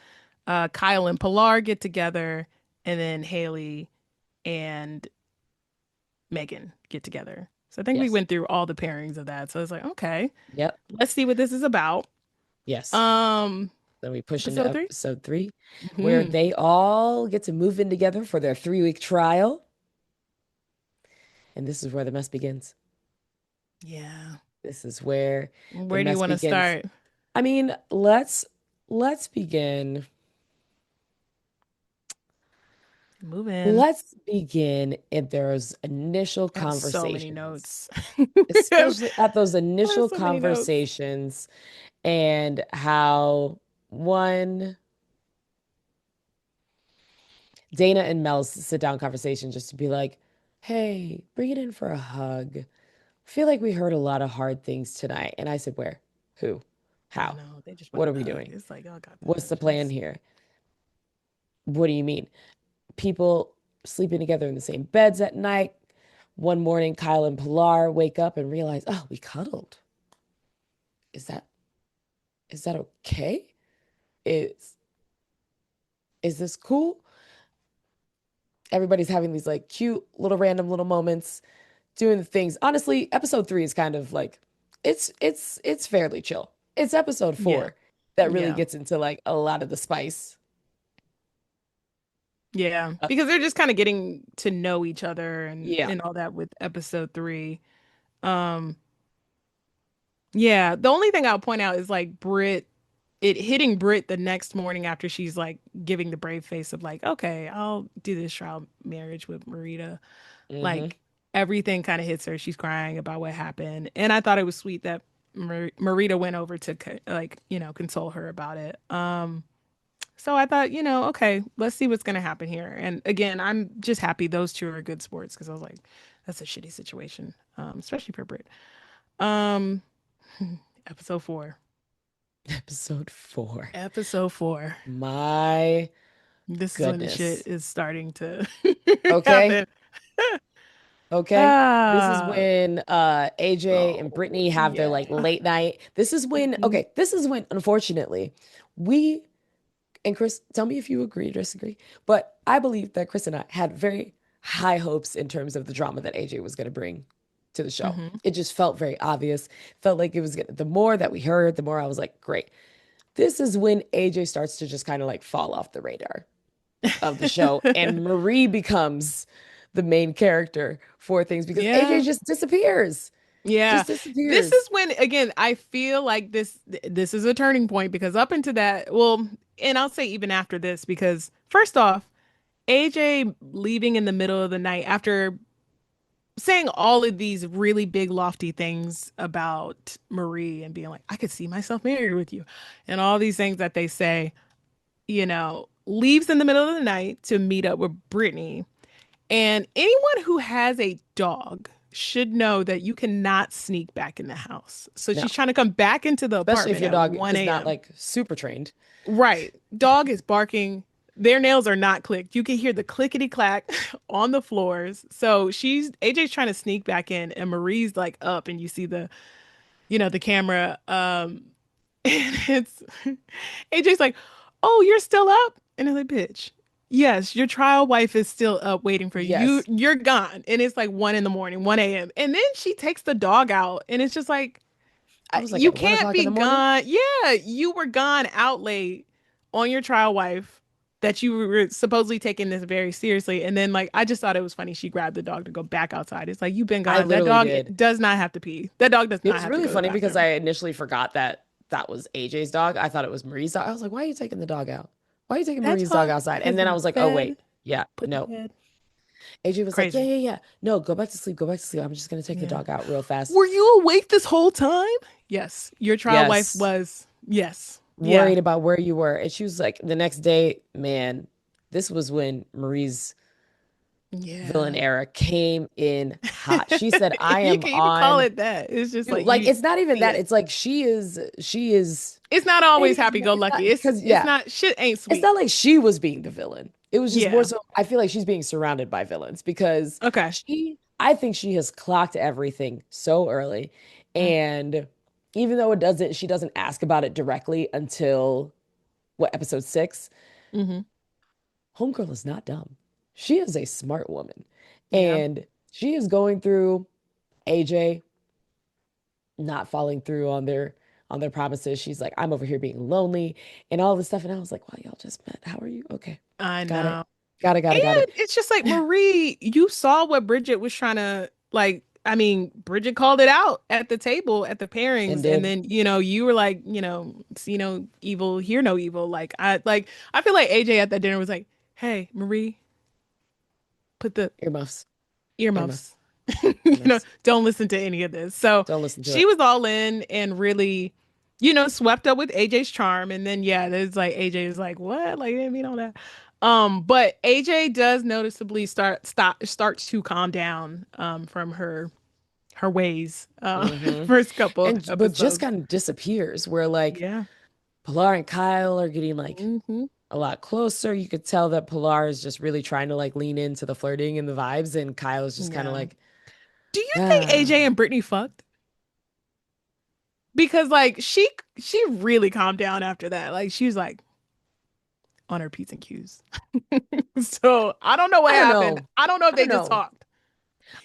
S1: Kyle and Pilar get together, and then Haley and Megan get together. So I think we
S2: Yes.
S1: went through all the pairings of that. So I was like, okay,
S2: Yep.
S1: let's see what this is about.
S2: Yes.
S1: Um,
S2: Then we push into
S1: episode three.
S2: episode 3, where
S1: Hmm.
S2: they all get to move in together for their 3-week trial. And this is where the mess begins.
S1: Yeah.
S2: This is where the
S1: Where do you
S2: mess
S1: want to
S2: begins.
S1: start?
S2: I mean, let's begin.
S1: Move in.
S2: Let's begin at those initial
S1: I have so many
S2: conversations,
S1: notes. I
S2: especially at those
S1: have
S2: initial
S1: so many notes.
S2: conversations, and how one Dana and Mel's sit down conversation just to be like, hey, bring it in for a hug. I feel like we heard a lot of hard things tonight. And I said, where? Who?
S1: I
S2: How?
S1: know. They just
S2: What are
S1: wanted a
S2: we
S1: hug.
S2: doing?
S1: It's like, oh God,
S2: What's the plan
S1: jeez.
S2: here? What do you mean? People sleeping together in the same beds at night. One morning, Kyle and Pilar wake up and realize, oh, we cuddled. Is that okay? Is is this cool? Everybody's having these like cute little random little moments, doing the things. Honestly, episode 3 is kind of like it's fairly chill. It's episode
S1: Yeah.
S2: 4 that really
S1: Yeah.
S2: gets into like a lot of the spice.
S1: Yeah.
S2: Uh,
S1: Because they're just kind of getting to know each other and
S2: yeah.
S1: and all that with episode three. Um, yeah. The only thing I'll point out is like it hitting Brit the next morning after she's like giving the brave face of like, okay, I'll do this trial marriage with Marita.
S2: Mm-hmm.
S1: Like everything kind of hits her. She's crying about what happened. And I thought it was sweet that Marita went over to like, console her about it. So I thought, okay, let's see what's going to happen here. And again, I'm just happy those two are good sports because I was like, that's a shitty situation, especially for Brit. Um, episode four.
S2: Episode 4.
S1: Episode four.
S2: My
S1: This is when the shit
S2: goodness.
S1: is starting to
S2: Okay.
S1: happen.
S2: Okay. This is
S1: Ah,
S2: when AJ and
S1: oh
S2: Brittany have their like
S1: yeah.
S2: late night. This is when
S1: Mhm.
S2: okay, this is when unfortunately we and Chris, tell me if you agree or disagree, but I believe that Chris and I had very high hopes in terms of the drama that AJ was going to bring to the show.
S1: Mhm.
S2: It just felt very obvious. Felt like it was the more that we heard, the more I was like, great. This is when AJ starts to just kind of like fall off the radar of the show, and Marie becomes the main character for things because AJ
S1: Yeah.
S2: just disappears.
S1: Yeah.
S2: Just
S1: This
S2: disappears.
S1: is when again I feel like this is a turning point because up into that, well, and I'll say even after this because first off, AJ leaving in the middle of the night after saying all of these really big lofty things about Marie and being like I could see myself married with you and all these things that they say, leaves in the middle of the night to meet up with Brittany. And anyone who has a dog should know that you cannot sneak back in the house. So
S2: No,
S1: she's trying to come back into the
S2: especially if
S1: apartment
S2: your
S1: at
S2: dog
S1: 1
S2: is not
S1: a.m.
S2: like super trained.
S1: Right. Dog is barking. Their nails are not clicked. You can hear the clickety clack on the floors. So AJ's trying to sneak back in, and Marie's like up, and you see the camera. And it's AJ's like, "Oh, you're still up?" And I'm like, "Bitch, yes, your trial wife is still up waiting for you.
S2: Yes.
S1: You're gone." And it's like 1 in the morning, 1 a.m. And then she takes the dog out, and it's just like,
S2: I was like
S1: you
S2: at one
S1: can't
S2: o'clock in
S1: be
S2: the morning.
S1: gone. Yeah, you were gone out late on your trial wife that you were supposedly taking this very seriously. And then, like, I just thought it was funny. She grabbed the dog to go back outside. It's like, you've been
S2: I
S1: gone. That
S2: literally
S1: dog
S2: did.
S1: does not have to pee. That dog does
S2: It
S1: not
S2: was
S1: have to
S2: really
S1: go to the
S2: funny because I
S1: bathroom.
S2: initially forgot that that was AJ's dog. I thought it was Marie's dog. I was like, why are you taking the dog out? Why are you taking
S1: That
S2: Marie's dog
S1: dog
S2: outside? And
S1: has
S2: then I
S1: been
S2: was like, oh,
S1: fed,
S2: wait. Yeah,
S1: put to
S2: no.
S1: bed.
S2: AJ was like, yeah,
S1: Crazy.
S2: yeah, yeah. No, go back to sleep. Go back to sleep. I'm just going to take the
S1: Yeah.
S2: dog out real fast.
S1: Were you awake this whole time? Yes. Your trial wife
S2: Yes.
S1: was. Yes. Yeah.
S2: Worried about where you were. And she was like, the next day, man, this was when Marie's villain
S1: Yeah.
S2: era came in hot. She said, I
S1: You
S2: am
S1: can even call
S2: on.
S1: it that. It's just
S2: Dude,
S1: like
S2: like
S1: you
S2: it's not even
S1: see
S2: that.
S1: it.
S2: It's like she is
S1: It's not always
S2: maybe
S1: happy go
S2: it's not
S1: lucky.
S2: because
S1: It's
S2: yeah,
S1: not shit ain't
S2: it's
S1: sweet.
S2: not like she was being the villain. It was just more
S1: Yeah.
S2: so I feel like she's being surrounded by villains because
S1: Okay.
S2: I think she has clocked everything so early.
S1: Mm,
S2: And even though she doesn't ask about it directly until what, episode 6,
S1: hmm
S2: Homegirl is not dumb. She is a smart woman.
S1: Yeah.
S2: And she is going through AJ not following through on their promises. She's like, I'm over here being lonely and all this stuff. And I was like, well, y'all just met. How are you? Okay.
S1: I
S2: Got it.
S1: know.
S2: Got
S1: And
S2: it.
S1: it's just like Marie, you saw what Bridget was trying to like. I mean, Bridget called it out at the table at the
S2: And
S1: pairings, and
S2: did.
S1: then you were like, see no evil, hear no evil. I feel like AJ at that dinner was like, "Hey, Marie, put the
S2: Earmuffs. Earmuffs.
S1: earmuffs.
S2: Earmuffs.
S1: Don't listen to any of this." So
S2: Don't listen to
S1: she
S2: it.
S1: was all in and really, swept up with AJ's charm. And then yeah, there's like AJ is like, what? Like, I didn't mean all that. But AJ does noticeably starts to calm down from her ways
S2: Hmm.
S1: first couple
S2: And but just
S1: episodes.
S2: kind of disappears where like
S1: Yeah.
S2: Pilar and Kyle are getting like
S1: hmm
S2: a lot closer. You could tell that Pilar is just really trying to like lean into the flirting and the vibes, and Kyle is just kind of
S1: Yeah.
S2: like,
S1: Do you think
S2: ah,
S1: AJ and Brittany fucked? Because like she really calmed down after that. Like she was like on her P's and Q's. So I don't know what
S2: I don't
S1: happened.
S2: know.
S1: I don't know if
S2: I
S1: they
S2: don't
S1: just
S2: know.
S1: talked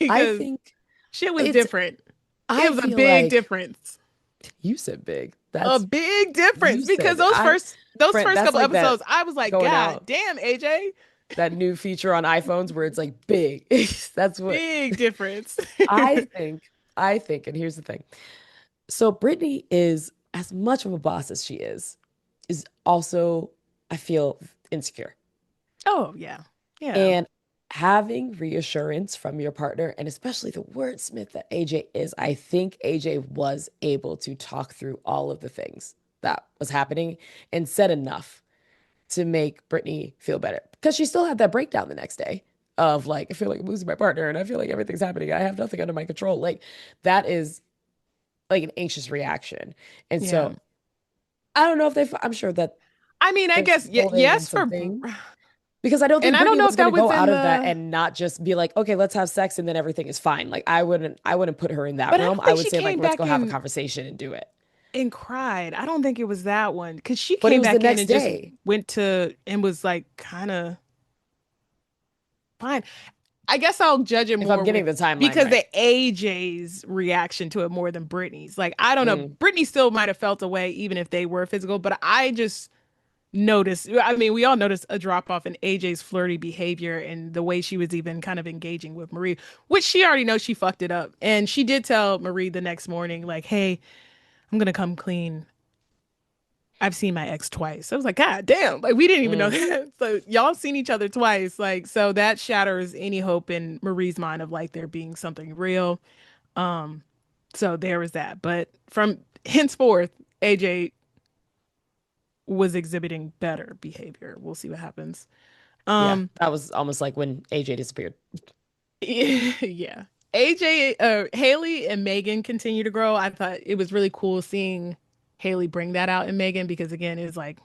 S2: I
S1: because
S2: think
S1: shit was
S2: it's,
S1: different. It
S2: I
S1: was a
S2: feel
S1: big
S2: like
S1: difference.
S2: you said big.
S1: A
S2: That's,
S1: big difference
S2: you
S1: because
S2: said,
S1: those
S2: friend,
S1: first
S2: that's
S1: couple
S2: like that
S1: episodes, I was like,
S2: going
S1: God
S2: out,
S1: damn, AJ,
S2: that new feature on iPhones where it's like big. That's what
S1: big difference.
S2: I think. I think, and here's the thing. So Brittany is as much of a boss as she is also, I feel, insecure.
S1: Oh yeah. Yeah.
S2: And having reassurance from your partner, and especially the wordsmith that AJ is, I think AJ was able to talk through all of the things that was happening and said enough to make Brittany feel better. Because she still had that breakdown the next day of like, I feel like I'm losing my partner and I feel like everything's happening. I have nothing under my control. Like that is like an anxious reaction. And
S1: Yeah.
S2: so I don't know if I'm sure that
S1: I mean, I
S2: they're
S1: guess
S2: scolding and
S1: yes
S2: some
S1: for
S2: things. Because I don't
S1: and
S2: think
S1: I don't
S2: Brittany
S1: know
S2: was
S1: if
S2: going to
S1: that was
S2: go
S1: in
S2: out of that
S1: the
S2: and not just be like, okay, let's have sex and then everything is fine. Like I wouldn't put her in that
S1: but I
S2: realm.
S1: don't
S2: I
S1: think
S2: would
S1: she
S2: say like,
S1: came
S2: let's go
S1: back
S2: have a
S1: in
S2: conversation and do it.
S1: and cried. I don't think it was that one because she
S2: But it
S1: came
S2: was the
S1: back in
S2: next
S1: and just
S2: day.
S1: went to and was like kind of fine. I guess I'll judge it
S2: If I'm
S1: more
S2: getting
S1: with
S2: the timeline
S1: because
S2: right.
S1: the AJ's reaction to it more than Brittany's. Like I don't know,
S2: Mm,
S1: Brittany still might have felt away even if they were physical, but I just noticed. I mean, we all noticed a drop off in AJ's flirty behavior and the way she was even kind of engaging with Marie, which she already knows she fucked it up. And she did tell Marie the next morning, like, "Hey, I'm gonna come clean. I've seen my ex twice." I was like, God damn, like we didn't even know
S2: mm.
S1: that. So y'all seen each other twice. Like, so that shatters any hope in Marie's mind of like there being something real. Um, so there was that. But from henceforth, AJ was exhibiting better behavior. We'll see what happens.
S2: Yeah,
S1: Um,
S2: that was almost like when AJ disappeared.
S1: yeah. AJ, Haley and Megan continue to grow. I thought it was really cool seeing Haley bring that out in Megan because again, it's like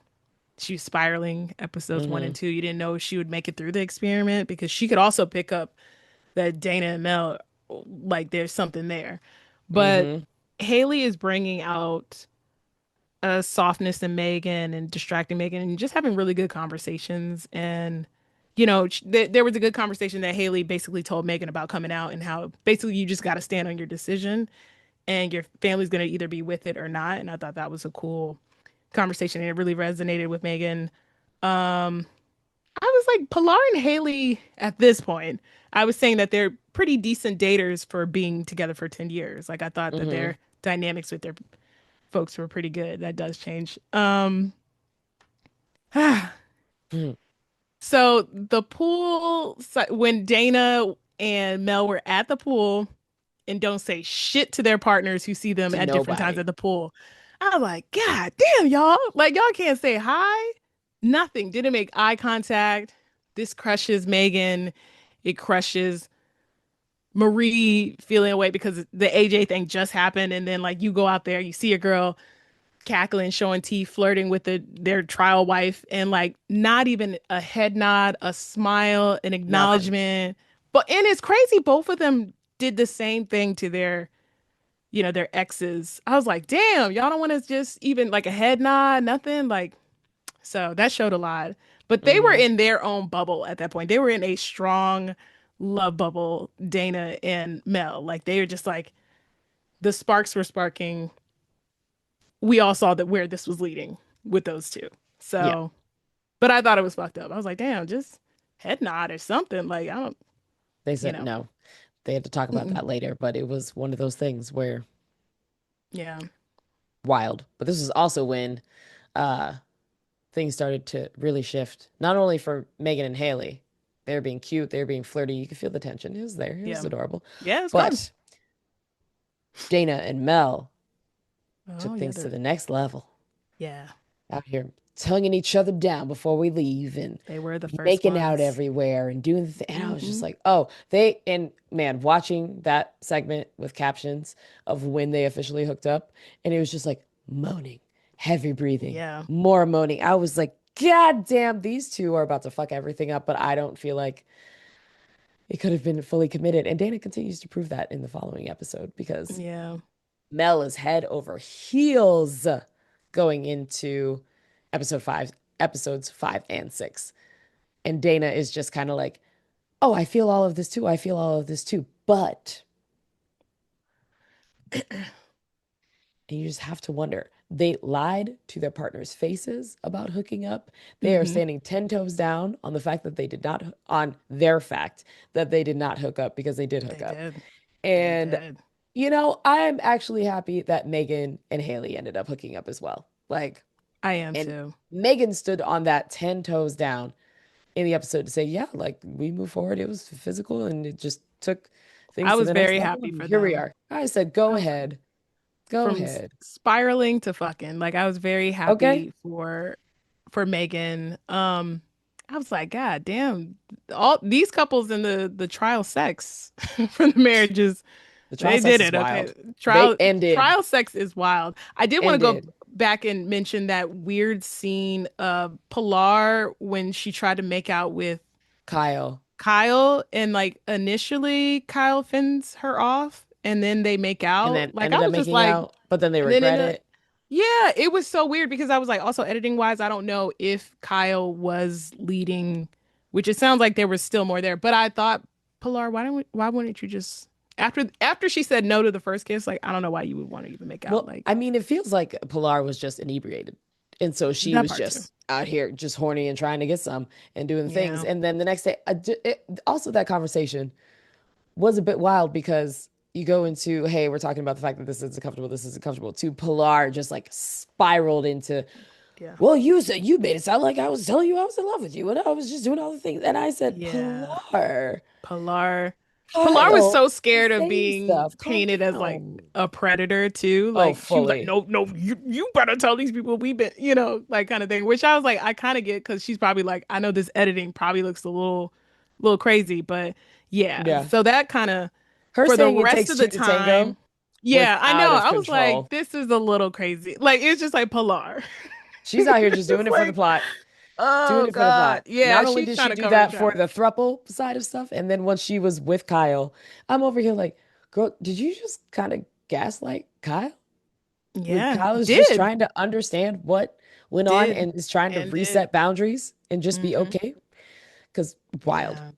S1: she was spiraling episodes one and
S2: Mm-hmm.
S1: two. You didn't know if she would make it through the experiment because she could also pick up that Dana and Mel, like there's something there. But
S2: Mm-hmm.
S1: Haley is bringing out a softness in Megan and distracting Megan and just having really good conversations. And, there was a good conversation that Haley basically told Megan about coming out and how basically you just got to stand on your decision and your family's going to either be with it or not. And I thought that was a cool conversation and it really resonated with Megan. I was like, Pilar and Haley at this point, I was saying that they're pretty decent daters for being together for 10 years. Like, I thought that
S2: Mm-hmm.
S1: their dynamics with their folks were pretty good. That does change.
S2: Mm-hmm.
S1: So the pool, when Dana and Mel were at the pool and don't say shit to their partners who see them
S2: To
S1: at different times
S2: nobody.
S1: at the pool, I was like, God damn, y'all. Like, y'all can't say hi. Nothing. Didn't make eye contact. This crushes Megan. It crushes Marie feeling away because the AJ thing just happened. And then, like, you go out there, you see a girl cackling, showing teeth, flirting with their trial wife, and like not even a head nod, a smile, an
S2: Nothing.
S1: acknowledgement. And it's crazy. Both of them did the same thing to their exes. I was like, damn, y'all don't want to just even like a head nod, nothing. Like, so that showed a lot. But they were
S2: Mm-hmm.
S1: in their own bubble at that point. They were in a strong love bubble, Dana and Mel. Like they were just like the sparks were sparking. We all saw that where this was leading with those two.
S2: Yeah.
S1: So, but I thought it was fucked up. I was like, damn, just head nod or something. Like, I don't,
S2: They
S1: you
S2: said
S1: know,
S2: no. They had to talk about
S1: mm-mm.
S2: that later, but it was one of those things where
S1: Yeah,
S2: wild. But this was also when uh things started to really shift. Not only for Megan and Haley. They were being cute, they were being flirty. You could feel the tension. It was there. It was
S1: yeah,
S2: adorable.
S1: yeah, it's coming.
S2: But Dana and Mel
S1: Oh,
S2: took
S1: yeah,
S2: things to the next level.
S1: yeah,
S2: Out here tonguing each other down before we leave and
S1: they were the first
S2: making out
S1: ones.
S2: everywhere and doing the thing. And I was just
S1: Hmm.
S2: like, oh, they, and man, watching that segment with captions of when they officially hooked up, and it was just like moaning, heavy breathing,
S1: Yeah,
S2: more moaning. I was like, God damn, these two are about to fuck everything up, but I don't feel like it could have been fully committed. And Dana continues to prove that in the following episode because
S1: yeah.
S2: Mel is head over heels going into episode five, episodes 5 and 6. And Dana is just kind of like, oh, I feel all of this too. I feel all of this too. But, and you just have to wonder, they lied to their partners' faces about hooking up. They are
S1: Hmm.
S2: standing 10 toes down on the fact that they did not, on their fact that they did not hook up because they did hook
S1: They
S2: up.
S1: did. They
S2: And,
S1: did.
S2: I'm actually happy that Megan and Haley ended up hooking up as well. Like,
S1: I am
S2: and
S1: too.
S2: Megan stood on that 10 toes down in the episode to say, yeah, like we moved forward. It was physical and it just took
S1: I
S2: things to
S1: was
S2: the next
S1: very
S2: level.
S1: happy
S2: And
S1: for
S2: here we
S1: them.
S2: are. I said, go
S1: I was like,
S2: ahead. Go
S1: from
S2: ahead.
S1: spiraling to fucking. Like I was very
S2: Okay.
S1: happy for Megan. I was like, God damn, all these couples in the trial sex for the marriages,
S2: The trial
S1: they
S2: sex
S1: did
S2: is
S1: it. Okay.
S2: wild. They ended,
S1: Trial sex is wild. I did want to go
S2: ended.
S1: back and mention that weird scene of Pilar when she tried to make out with
S2: Kyle,
S1: Kyle and like initially Kyle fends her off and then they make
S2: and
S1: out.
S2: then
S1: Like I
S2: ended up
S1: was just
S2: making
S1: like,
S2: out, but then they
S1: and then in
S2: regret
S1: a
S2: it.
S1: yeah, it was so weird because I was like, also editing wise, I don't know if Kyle was leading, which it sounds like there was still more there. But I thought, Pilar, why wouldn't you just after she said no to the first kiss, like I don't know why you would want to even make out.
S2: Well,
S1: Like
S2: I mean, it feels like Pilar was just inebriated. And so she
S1: that
S2: was
S1: part too.
S2: just out here just horny and trying to get some and doing things.
S1: Yeah.
S2: And then the next day, also that conversation was a bit wild because you go into, hey, we're talking about the fact that this isn't comfortable, this isn't comfortable, to Pilar just like spiraled into,
S1: Yeah.
S2: well, you said you made it sound like I was telling you I was in love with you and I was just doing all the things. And I said,
S1: Yeah.
S2: Pilar,
S1: Pilar. Pilar was
S2: Kyle
S1: so
S2: is
S1: scared of
S2: saying
S1: being
S2: stuff. Calm
S1: painted as like
S2: down.
S1: a predator too.
S2: Oh,
S1: Like she was like,
S2: fully.
S1: no, no, you better tell these people we've been, like kind of thing. Which I was like, I kind of get because she's probably like, I know this editing probably looks a little crazy, but yeah.
S2: Yeah.
S1: So that kind of
S2: Her
S1: For the
S2: saying it
S1: rest
S2: takes
S1: of
S2: two
S1: the
S2: to tango
S1: time,
S2: was
S1: yeah, I know.
S2: out of
S1: I was like,
S2: control.
S1: this is a little crazy. Like, it's just like Pilar.
S2: She's out here just doing
S1: It's
S2: it for the
S1: like,
S2: plot. Doing
S1: oh
S2: it for the
S1: God.
S2: plot.
S1: Yeah,
S2: Not only
S1: she's
S2: did
S1: trying
S2: she
S1: to
S2: do
S1: cover her
S2: that for
S1: tracks.
S2: the thruple side of stuff, and then once she was with Kyle, I'm over here like, girl, did you just kind of gaslight Kyle? When
S1: Yeah,
S2: Kyle is just
S1: did.
S2: trying to understand what went on
S1: Did.
S2: and is trying to
S1: And did.
S2: reset boundaries and just be
S1: Hmm.
S2: okay? Because wild,
S1: Yeah.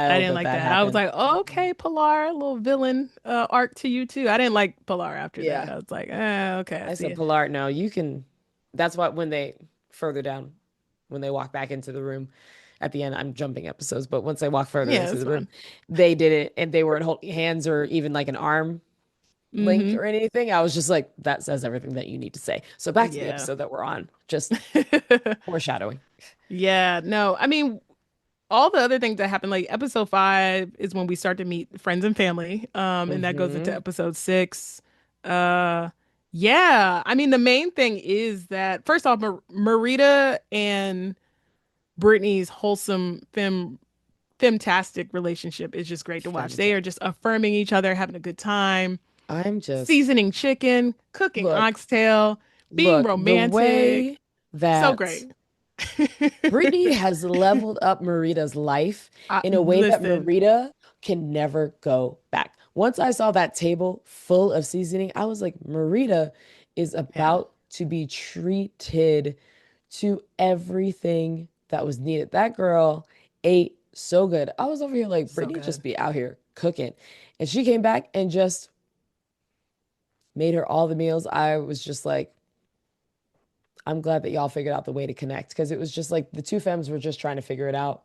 S1: I
S2: wild
S1: didn't
S2: that
S1: like
S2: that
S1: that. I was
S2: happened.
S1: like, oh, okay, Pilar, a little villain arc to you too. I didn't like Pilar after that.
S2: Yeah.
S1: I was like, okay, I
S2: I
S1: see
S2: said,
S1: it.
S2: Pilar, no, you can. That's what when they further down, when they walk back into the room at the end, I'm jumping episodes, but once they walk further
S1: Yeah,
S2: into
S1: it's
S2: the room,
S1: fine.
S2: they did it and they weren't holding hands or even like an arm link
S1: Hmm.
S2: or anything. I was just like, that says everything that you need to say. So back to the
S1: Yeah.
S2: episode that we're on, just foreshadowing.
S1: Yeah, no, I mean, all the other things that happen, like episode 5 is when we start to meet friends and family. And that goes into
S2: Hmm.
S1: episode 6. Uh, yeah, I mean, the main thing is that first off, Marita and Brittany's wholesome femtastic relationship is just great to watch. They are
S2: Femtastic.
S1: just affirming each other, having a good time,
S2: I'm just,
S1: seasoning chicken, cooking
S2: look,
S1: oxtail, being
S2: look, the
S1: romantic.
S2: way
S1: So
S2: that
S1: great.
S2: Brittany has leveled up Marita's life in a way that
S1: Listen,
S2: Marita can never go back. Once I saw that table full of seasoning, I was like, Marita is
S1: yeah,
S2: about to be treated to everything that was needed. That girl ate so good. I was over here like,
S1: so
S2: Brittany just
S1: good.
S2: be out here cooking. And she came back and just made her all the meals. I was just like, I'm glad that y'all figured out the way to connect because it was just like the two femmes were just trying to figure it out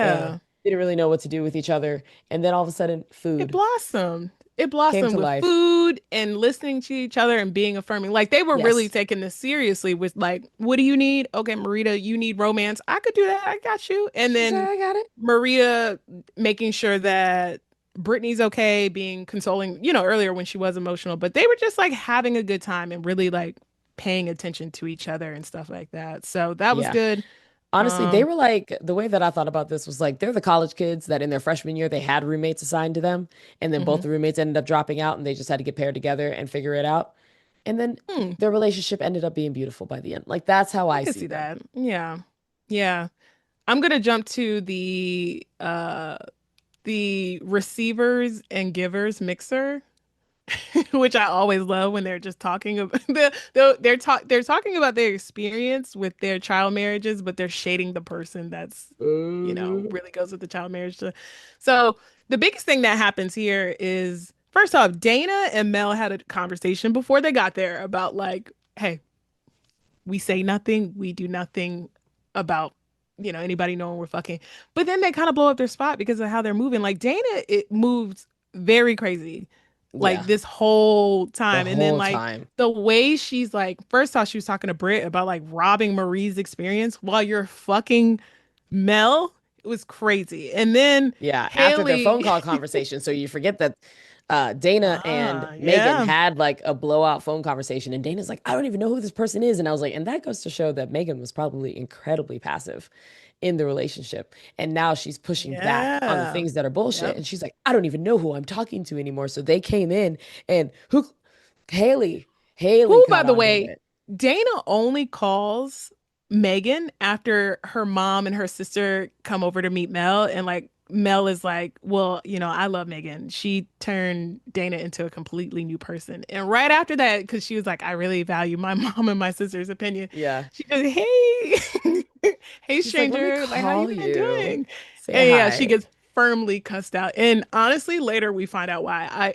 S2: and
S1: Yeah.
S2: didn't really know what to do with each other. And then all of a sudden,
S1: It
S2: food
S1: blossomed. It
S2: came
S1: blossomed
S2: to
S1: with
S2: life.
S1: food and listening to each other and being affirming. Like they were really
S2: Yes.
S1: taking this seriously with like, what do you need? Okay, Marita, you need romance. I could do that. I got you. And
S2: She said,
S1: then
S2: I got it.
S1: Maria making sure that Brittany's okay, being consoling, earlier when she was emotional, but they were just like having a good time and really like paying attention to each other and stuff like that. So that was
S2: Yeah.
S1: good.
S2: Honestly, they
S1: Um,
S2: were like, the way that I thought about this was like, they're the college kids that in their freshman year, they had roommates assigned to them. And then both
S1: mhm.
S2: the roommates ended up dropping out and they just had to get paired together and figure it out. And then
S1: Hmm,
S2: their relationship ended up being beautiful by the end. Like, that's how
S1: I
S2: I
S1: could
S2: see
S1: see
S2: them.
S1: that. Yeah. Yeah. I'm gonna jump to the receivers and givers mixer, which I always love when they're just talking about they're talking about their experience with their child marriages, but they're shading the person that's
S2: Mhm.
S1: really goes with the child marriage. So the biggest thing that happens here is first off, Dana and Mel had a conversation before they got there about like, hey, we say nothing, we do nothing about, anybody knowing we're fucking. But then they kind of blow up their spot because of how they're moving. Like Dana, it moves very crazy, like
S2: Yeah,
S1: this whole
S2: the
S1: time. And then
S2: whole
S1: like
S2: time.
S1: the way she's like, first off, she was talking to Britt about like robbing Marie's experience while you're fucking Mel. It was crazy. And then
S2: Yeah, after their phone
S1: Haley,
S2: call conversation. So you forget that Dana and Megan
S1: yeah,
S2: had like a blowout phone conversation, and Dana's like, I don't even know who this person is. And I was like, and that goes to show that Megan was probably incredibly passive in the relationship. And now she's pushing back on the
S1: yeah,
S2: things that are bullshit.
S1: yep.
S2: And she's like, I don't even know who I'm talking to anymore. So they came in and who Haley
S1: Who, by
S2: caught
S1: the
S2: on to
S1: way,
S2: it.
S1: Dana only calls Megan after her mom and her sister come over to meet Mel. And like, Mel is like, well, I love Megan. She turned Dana into a completely new person. And right after that, because she was like, I really value my mom and my sister's opinion,
S2: Yeah.
S1: she goes, hey, hey,
S2: She's like, let me
S1: stranger, like, how you
S2: call
S1: been
S2: you.
S1: doing?
S2: Say
S1: And yeah, she
S2: hi.
S1: gets firmly cussed out. And honestly, later we find out why.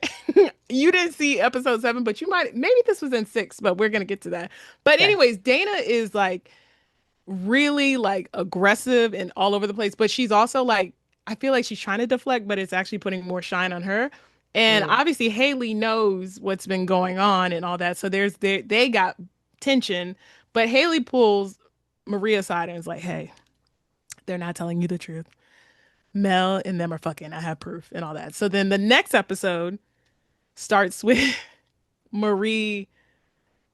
S1: You didn't see episode 7, but you might, maybe this was in 6, but we're gonna get to that. But
S2: Okay.
S1: anyways, Dana is like really like aggressive and all over the place, but she's also like, I feel like she's trying to deflect, but it's actually putting more shine on her. And
S2: Mm.
S1: obviously Haley knows what's been going on and all that. So they got tension, but Haley pulls Maria aside and is like, hey, they're not telling you the truth. Mel and them are fucking. I have proof and all that. So then the next episode starts with Marie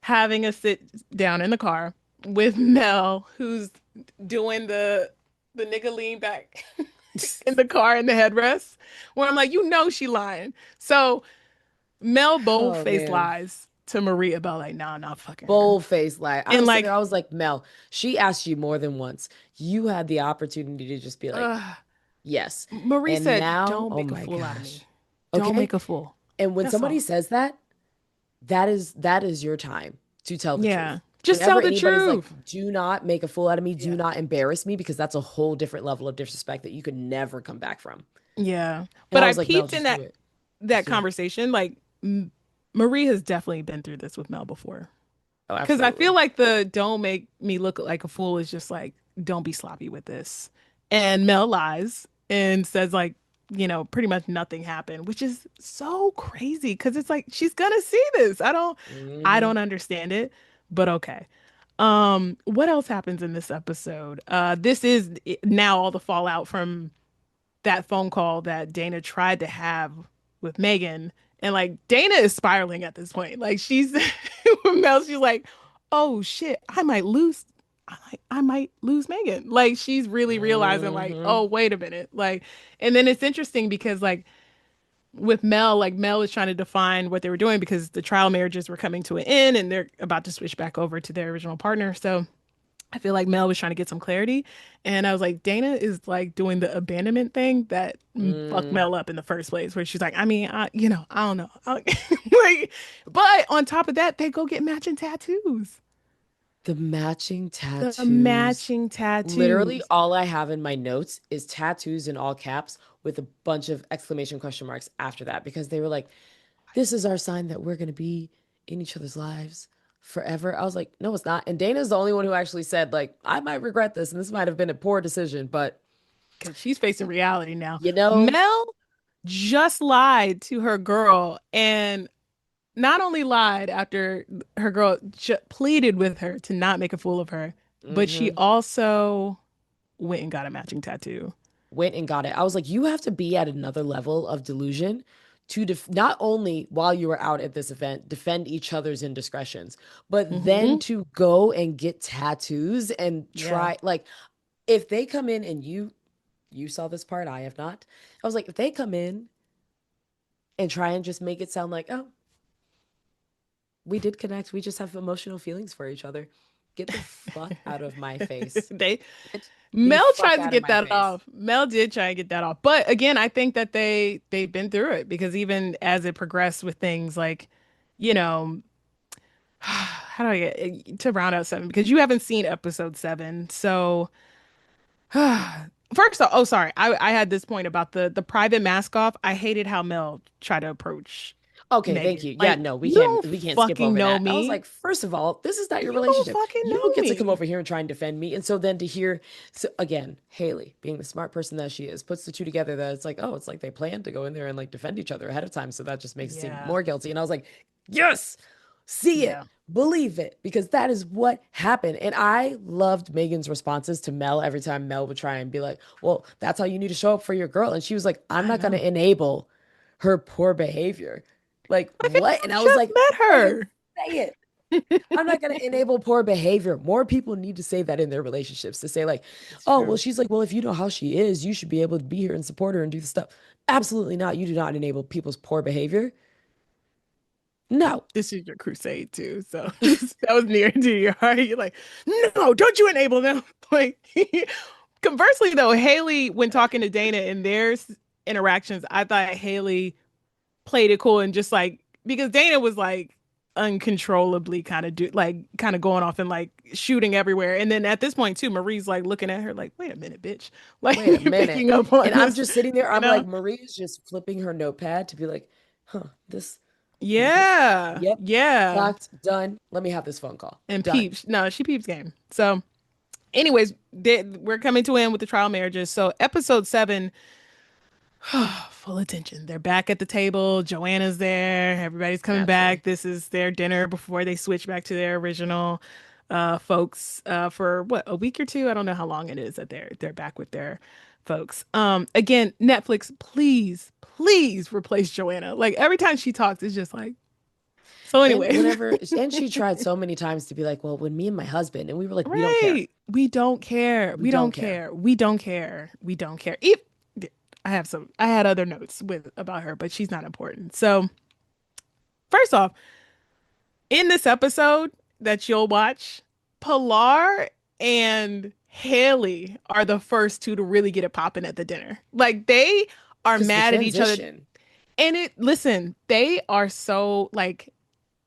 S1: having a sit down in the car with Mel, who's doing the nigga lean back in the car in the headrest. Where I'm like, she lying. So Mel
S2: Oh
S1: bold-faced
S2: man.
S1: lies to Maria about like, nah, I'm not fucking her.
S2: Bold face lie. I
S1: And
S2: was sitting there,
S1: like,
S2: I was like, Mel, she asked you more than once. You had the opportunity to just be like,
S1: uh,
S2: yes.
S1: Marie
S2: And
S1: said,
S2: now,
S1: don't
S2: oh
S1: make a
S2: my
S1: fool out of
S2: gosh.
S1: me. Don't
S2: Okay.
S1: make a fool.
S2: And when
S1: That's
S2: somebody
S1: all.
S2: says that, that is your time to tell the
S1: Yeah.
S2: truth.
S1: Just
S2: Whenever
S1: tell the
S2: anybody's like,
S1: truth.
S2: do not make a fool out of me, do
S1: Yeah.
S2: not embarrass me, because that's a whole different level of disrespect that you could never come back from.
S1: Yeah.
S2: And
S1: But
S2: I
S1: I
S2: was like, Mel,
S1: peeped in
S2: just do
S1: that
S2: it. Just
S1: that
S2: do it.
S1: conversation. Like Marie has definitely been through this with Mel before.
S2: Oh,
S1: Because I feel
S2: absolutely.
S1: like the don't make me look like a fool is just like, don't be sloppy with this. And Mel lies and says like, pretty much nothing happened, which is so crazy because it's like she's gonna see this. I
S2: Hmm.
S1: don't understand it, but okay. What else happens in this episode? This is now all the fallout from that phone call that Dana tried to have with Megan. And like Dana is spiraling at this point. Like she's with Mel, she's like, oh shit, I might lose Megan. Like she's really realizing like,
S2: Hmm.
S1: oh, wait a minute. Like, and then it's interesting because like with Mel, like Mel is trying to define what they were doing because the trial marriages were coming to an end and they're about to switch back over to their original partner. So I feel like Mel was trying to get some clarity. And I was like, Dana is like doing the abandonment thing that fucked
S2: Mm.
S1: Mel up in the first place, where she's like, I mean, I don't know. Like, but on top of that, they go get matching tattoos.
S2: The matching
S1: The
S2: tattoos.
S1: matching
S2: Literally,
S1: tattoos.
S2: all I have in my notes is tattoos in all caps with a bunch of exclamation question marks after that, because they were like, this is our sign that we're going to be in each other's lives forever. I was like, no, it's not. And Dana's the only one who actually said, like, I might regret this and this might have been a poor decision, but
S1: Because she's facing reality now.
S2: you know,
S1: Mel just lied to her girl and not only lied after her girl pleaded with her to not make a fool of her, but she
S2: hmm
S1: also went and got a matching tattoo.
S2: went and got it. I was like, you have to be at another level of delusion to not only while you were out at this event defend each other's indiscretions, but then
S1: Hmm.
S2: to go and get tattoos and
S1: Yeah.
S2: try, like, if they come in and you saw this part, I have not. I was like, if they come in and try and just make it sound like, oh, we did connect, we just have emotional feelings for each other. Get the fuck out of my face.
S1: They
S2: Get the
S1: Mel
S2: fuck
S1: tries to
S2: out of
S1: get
S2: my
S1: that
S2: face.
S1: off. Mel did try and get that off. But again, I think that they've been through it because even as it progressed with things like, you know, how do I get to round out seven? Because you haven't seen episode seven. So first off, oh sorry, I had this point about the private mask off. I hated how Mel tried to approach
S2: Okay, thank
S1: Megan.
S2: you. Yeah,
S1: Like,
S2: no, we
S1: you
S2: can't
S1: don't
S2: we can't skip
S1: fucking
S2: over
S1: know
S2: that. I was
S1: me.
S2: like, first of all, this is not your
S1: You don't
S2: relationship.
S1: fucking
S2: You don't
S1: know
S2: get to come
S1: me.
S2: over here and try and defend me. And so then to hear, so again, Haley, being the smart person that she is, puts the two together, that it's like, oh, it's like they planned to go in there and like defend each other ahead of time. So that just makes it seem
S1: Yeah.
S2: more guilty. And I was like, yes, see
S1: Yeah.
S2: it, believe it, because that is what happened. And I loved Megan's responses to Mel every time Mel would try and be like, well, that's how you need to show up for your girl. And she was like, I'm
S1: I
S2: not going
S1: know.
S2: to enable her poor behavior. Like,
S1: But I
S2: what? And I was
S1: just
S2: like,
S1: met
S2: Megan,
S1: her.
S2: say it. I'm not going to enable poor behavior. More people need to say that in their relationships, to say, like,
S1: It's
S2: oh, well,
S1: true.
S2: she's like, well, if you know how she is, you should be able to be here and support her and do the stuff. Absolutely not. You do not enable people's poor behavior. No.
S1: This is your crusade too. So that was near to your heart. You're like, no, don't you enable them. Like conversely though, Haley, when talking to Dana in their interactions, I thought Haley played it cool and just like because Dana was like uncontrollably kind of going off and like shooting everywhere. And then at this point too, Marie's like looking at her like, wait a minute, bitch. Like
S2: Wait a
S1: you
S2: minute.
S1: picking up on
S2: And I'm
S1: this,
S2: just sitting there.
S1: you
S2: I'm
S1: know?
S2: like, Marie is just flipping her notepad to be like, huh, this,
S1: Yeah.
S2: yep,
S1: Yeah.
S2: clocked, done. Let me have this phone call.
S1: And
S2: Done.
S1: peeps. No, she peeps game. So anyways, we're coming to an end with the trial marriages. So episode seven, full attention. They're back at the table. Joanna's there. Everybody's coming back.
S2: Naturally.
S1: This is their dinner before they switch back to their original folks for what, a week or two? I don't know how long it is that they're back with their folks. Again, Netflix, please replace Joanna. Like every time she talks, it's just like so
S2: And
S1: anyways.
S2: whenever, and she tried so many times to be like, well, when me and my husband, and we were like, we don't care.
S1: Right. We don't care.
S2: We
S1: We don't
S2: don't care.
S1: care. We don't care. We don't care. If, I had other notes with about her, but she's not important. So first off, in this episode that you'll watch, Pilar and Haley are the first two to really get it popping at the dinner. Like they are
S2: Because the
S1: mad at each other.
S2: transition.
S1: And listen, they are so like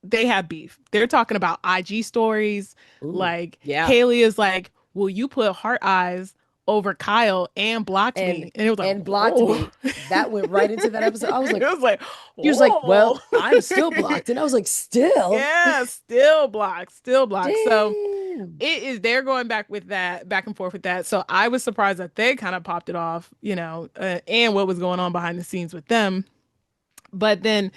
S1: they have beef. They're talking about IG stories.
S2: Ooh,
S1: Like
S2: yeah.
S1: Haley is like, "Will you put heart eyes over Kyle and blocked
S2: and
S1: me?" And it was like,
S2: and blocked
S1: "Whoa."
S2: me. That went right into that episode. I was
S1: It
S2: like,
S1: was like,
S2: he was like,
S1: "Whoa."
S2: well, I'm still blocked. And I was like, still?
S1: Yeah, still blocked, still blocked. So
S2: Damn.
S1: it is they're going back with that, back and forth with that. So I was surprised that they kind of popped it off, and what was going on behind the scenes with them. But then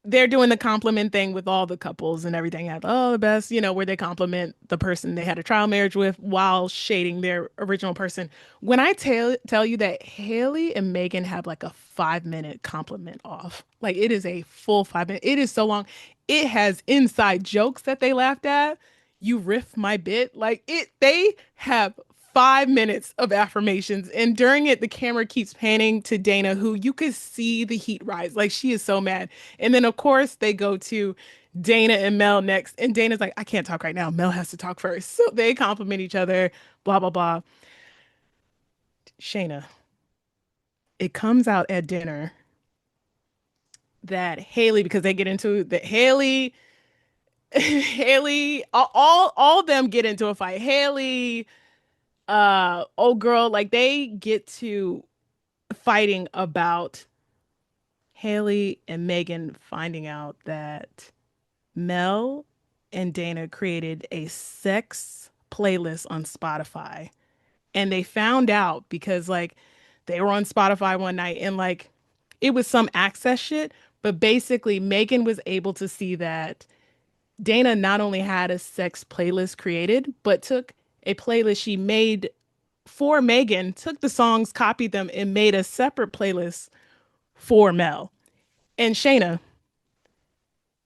S1: they're doing the compliment thing with all the couples and everything. Have oh the best, where they compliment the person they had a trial marriage with while shading their original person. When I tell you that Haley and Megan have like a 5 minute compliment off, like it is a full 5 minute. It is so long. It has inside jokes that they laughed at. You riff my bit, like it. They have 5 minutes of affirmations, and during it, the camera keeps panning to Dana, who you could see the heat rise. Like she is so mad. And then, of course, they go to Dana and Mel next. And Dana's like, I can't talk right now. Mel has to talk first. So they compliment each other, blah, blah, blah. Shayna, it comes out at dinner that Haley, because they get into that Haley, all of them get into a fight. Haley, old girl, like they get to fighting about Haley and Megan finding out that Mel and Dana created a sex playlist on Spotify. And they found out because like they were on Spotify one night and like it was some access shit, but basically Megan was able to see that Dana not only had a sex playlist created, but took a playlist she made for Megan, took the songs, copied them, and made a separate playlist for Mel. And Shayna,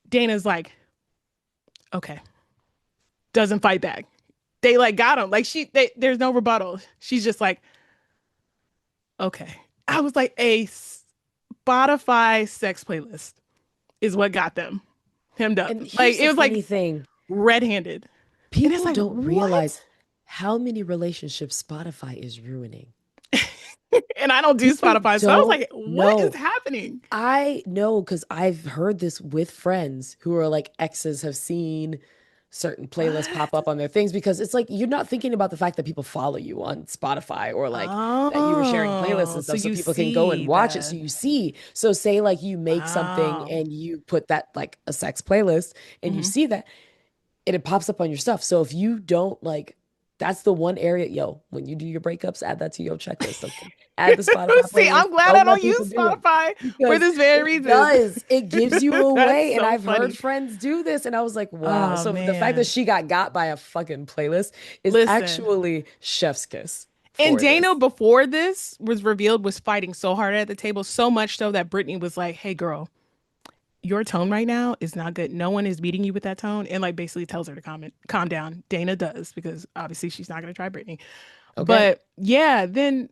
S1: Dana's like, okay, doesn't fight back. They like got him. Like there's no rebuttal. She's just like, okay. I was like, a Spotify sex playlist is what got them hemmed up.
S2: And
S1: Like
S2: here's
S1: it
S2: the
S1: was
S2: funny
S1: like
S2: thing.
S1: red-handed. And it's
S2: People
S1: like,
S2: don't realize
S1: what?
S2: how many relationships Spotify is ruining.
S1: And I don't do
S2: People
S1: Spotify. So I was
S2: don't
S1: like, what is
S2: know.
S1: happening?
S2: I know because I've heard this with friends who are like exes have seen certain playlists pop
S1: What?
S2: up on their things because it's like you're not thinking about the fact that people follow you on Spotify or like that you were sharing playlists
S1: Oh,
S2: and
S1: so
S2: stuff so
S1: you
S2: people can go and
S1: see
S2: watch it so
S1: that.
S2: you see. So say like you make something
S1: Wow.
S2: and you put that like a sex playlist and you
S1: Hmm.
S2: see that and it pops up on your stuff. So if you don't like, that's the one area, yo, when you do your breakups, add that to your checklist, okay? Add the Spotify
S1: See,
S2: playlist.
S1: I'm glad I
S2: Don't let
S1: don't
S2: people
S1: use
S2: do it
S1: Spotify for
S2: because
S1: this very
S2: it
S1: reason.
S2: does. It gives you
S1: That's
S2: away. And
S1: so
S2: I've heard
S1: funny.
S2: friends do this, and I was like, wow.
S1: Oh
S2: So the fact that
S1: man.
S2: she got by a fucking playlist is
S1: Listen.
S2: actually chef's kiss
S1: And
S2: for
S1: Dana,
S2: this.
S1: before this was revealed, was fighting so hard at the table, so much so that Brittany was like, hey, girl, your tone right now is not good. No one is beating you with that tone. And like basically tells her to calm down. Dana does, because obviously she's not gonna try Brittany.
S2: Okay.
S1: But yeah, then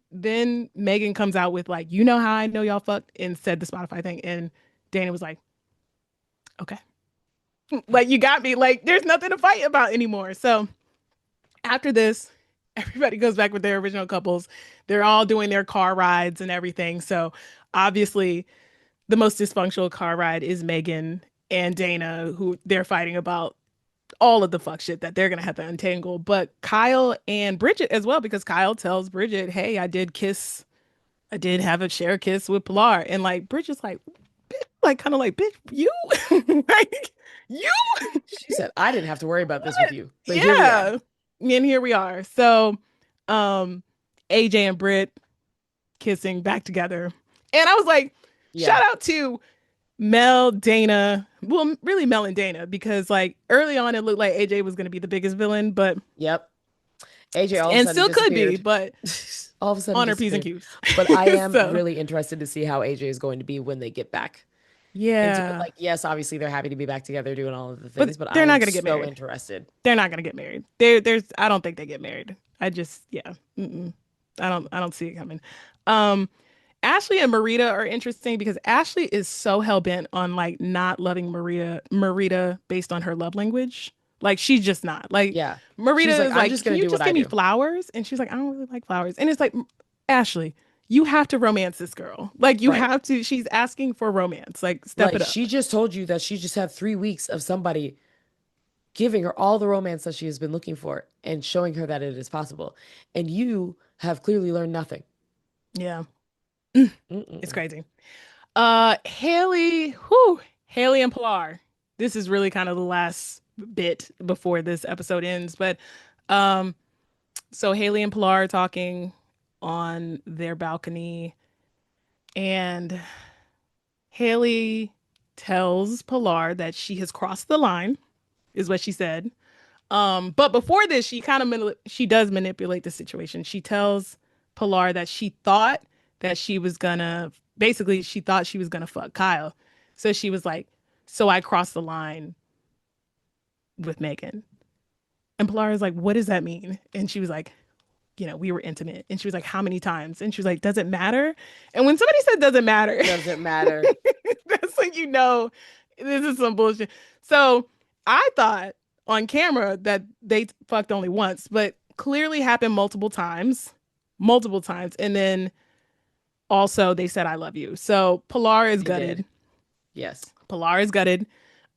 S1: Megan comes out with like, you know how I know y'all fucked, and said the Spotify thing. And Dana was like, okay. Like you got me. Like there's nothing to fight about anymore. So after this, everybody goes back with their original couples. They're all doing their car rides and everything. So obviously, the most dysfunctional car ride is Megan and Dana, who they're fighting about all of the fuck shit that they're gonna have to untangle. But Kyle and Bridget as well, because Kyle tells Bridget, "Hey, I did have a share kiss with Pilar," and like Bridget's like, like kind of like, "Bitch, you, like you,
S2: She said, I didn't have to worry about this with
S1: what?
S2: you, but here we are.
S1: Yeah." And here we are. So, um, AJ and Britt kissing back together, and I was like,
S2: Yeah.
S1: shout out to Mel, Dana, well, really Mel and Dana, because like early on it looked like AJ was going to be the biggest villain, but
S2: Yep. AJ all of a
S1: and
S2: sudden
S1: still could be,
S2: disappeared.
S1: but
S2: All of a sudden
S1: on her P's and
S2: disappeared.
S1: Q's.
S2: But I am
S1: So
S2: really interested to see how AJ is going to be when they get back into it.
S1: yeah,
S2: Like, yes, obviously they're happy to be back together doing all of the
S1: but
S2: things, but I
S1: they're not
S2: am
S1: going to get
S2: so
S1: married.
S2: interested.
S1: They're not going to get married. There's I don't think they get married. I just yeah, I don't see it coming. Um, Ashley and Marita are interesting because Ashley is so hell-bent on like not loving Marita based on her love language. Like she's just not. Like
S2: Yeah. She's
S1: Marita
S2: like,
S1: is
S2: I'm
S1: like,
S2: just
S1: "Can
S2: gonna
S1: you
S2: do what
S1: just
S2: I
S1: give me
S2: do.
S1: flowers?" And she's like, "I don't really like flowers." And it's like, Ashley, you have to romance this girl. Like you
S2: Right.
S1: have to. She's asking for romance. Like step
S2: Like
S1: it up.
S2: she just told you that she just had 3 weeks of somebody giving her all the romance that she has been looking for and showing her that it is possible. And you have clearly learned nothing.
S1: Yeah. It's
S2: Mm-mm.
S1: crazy. Haley and Pilar. This is really kind of the last bit before this episode ends, but um so Haley and Pilar are talking on their balcony, and Haley tells Pilar that she has crossed the line, is what she said. But before this, she does manipulate the situation. She tells Pilar that she thought she was gonna fuck Kyle. So she was like, "So I crossed the line with Megan." And Pilar is like, "What does that mean?" And she was like, "We were intimate." And she was like, "How many times?" And she was like, "Does it matter?" And when somebody said doesn't matter,
S2: Doesn't matter.
S1: that's when this is some bullshit. So I thought on camera that they fucked only once, but clearly happened multiple times. Multiple times. And then also they said I love you. So Pilar is
S2: They did.
S1: gutted.
S2: Yes.
S1: Pilar is gutted.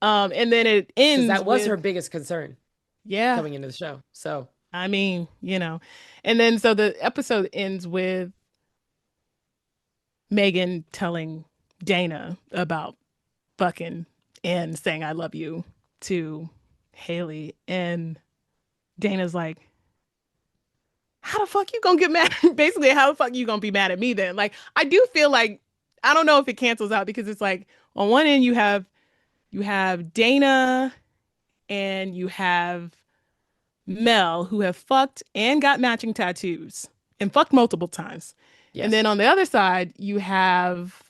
S1: And then it
S2: Because
S1: ends
S2: that was her
S1: with,
S2: biggest concern
S1: yeah,
S2: coming into the show. So,
S1: I mean, And then so the episode ends with Megan telling Dana about fucking and saying I love you to Haley. And Dana's like, how the fuck you gonna get mad? Basically, how the fuck you gonna be mad at me then? Like, I do feel like I don't know if it cancels out because it's like on one end you have Dana and you have Mel who have fucked and got matching tattoos and fucked multiple times. And
S2: yes.
S1: then on the other side, you have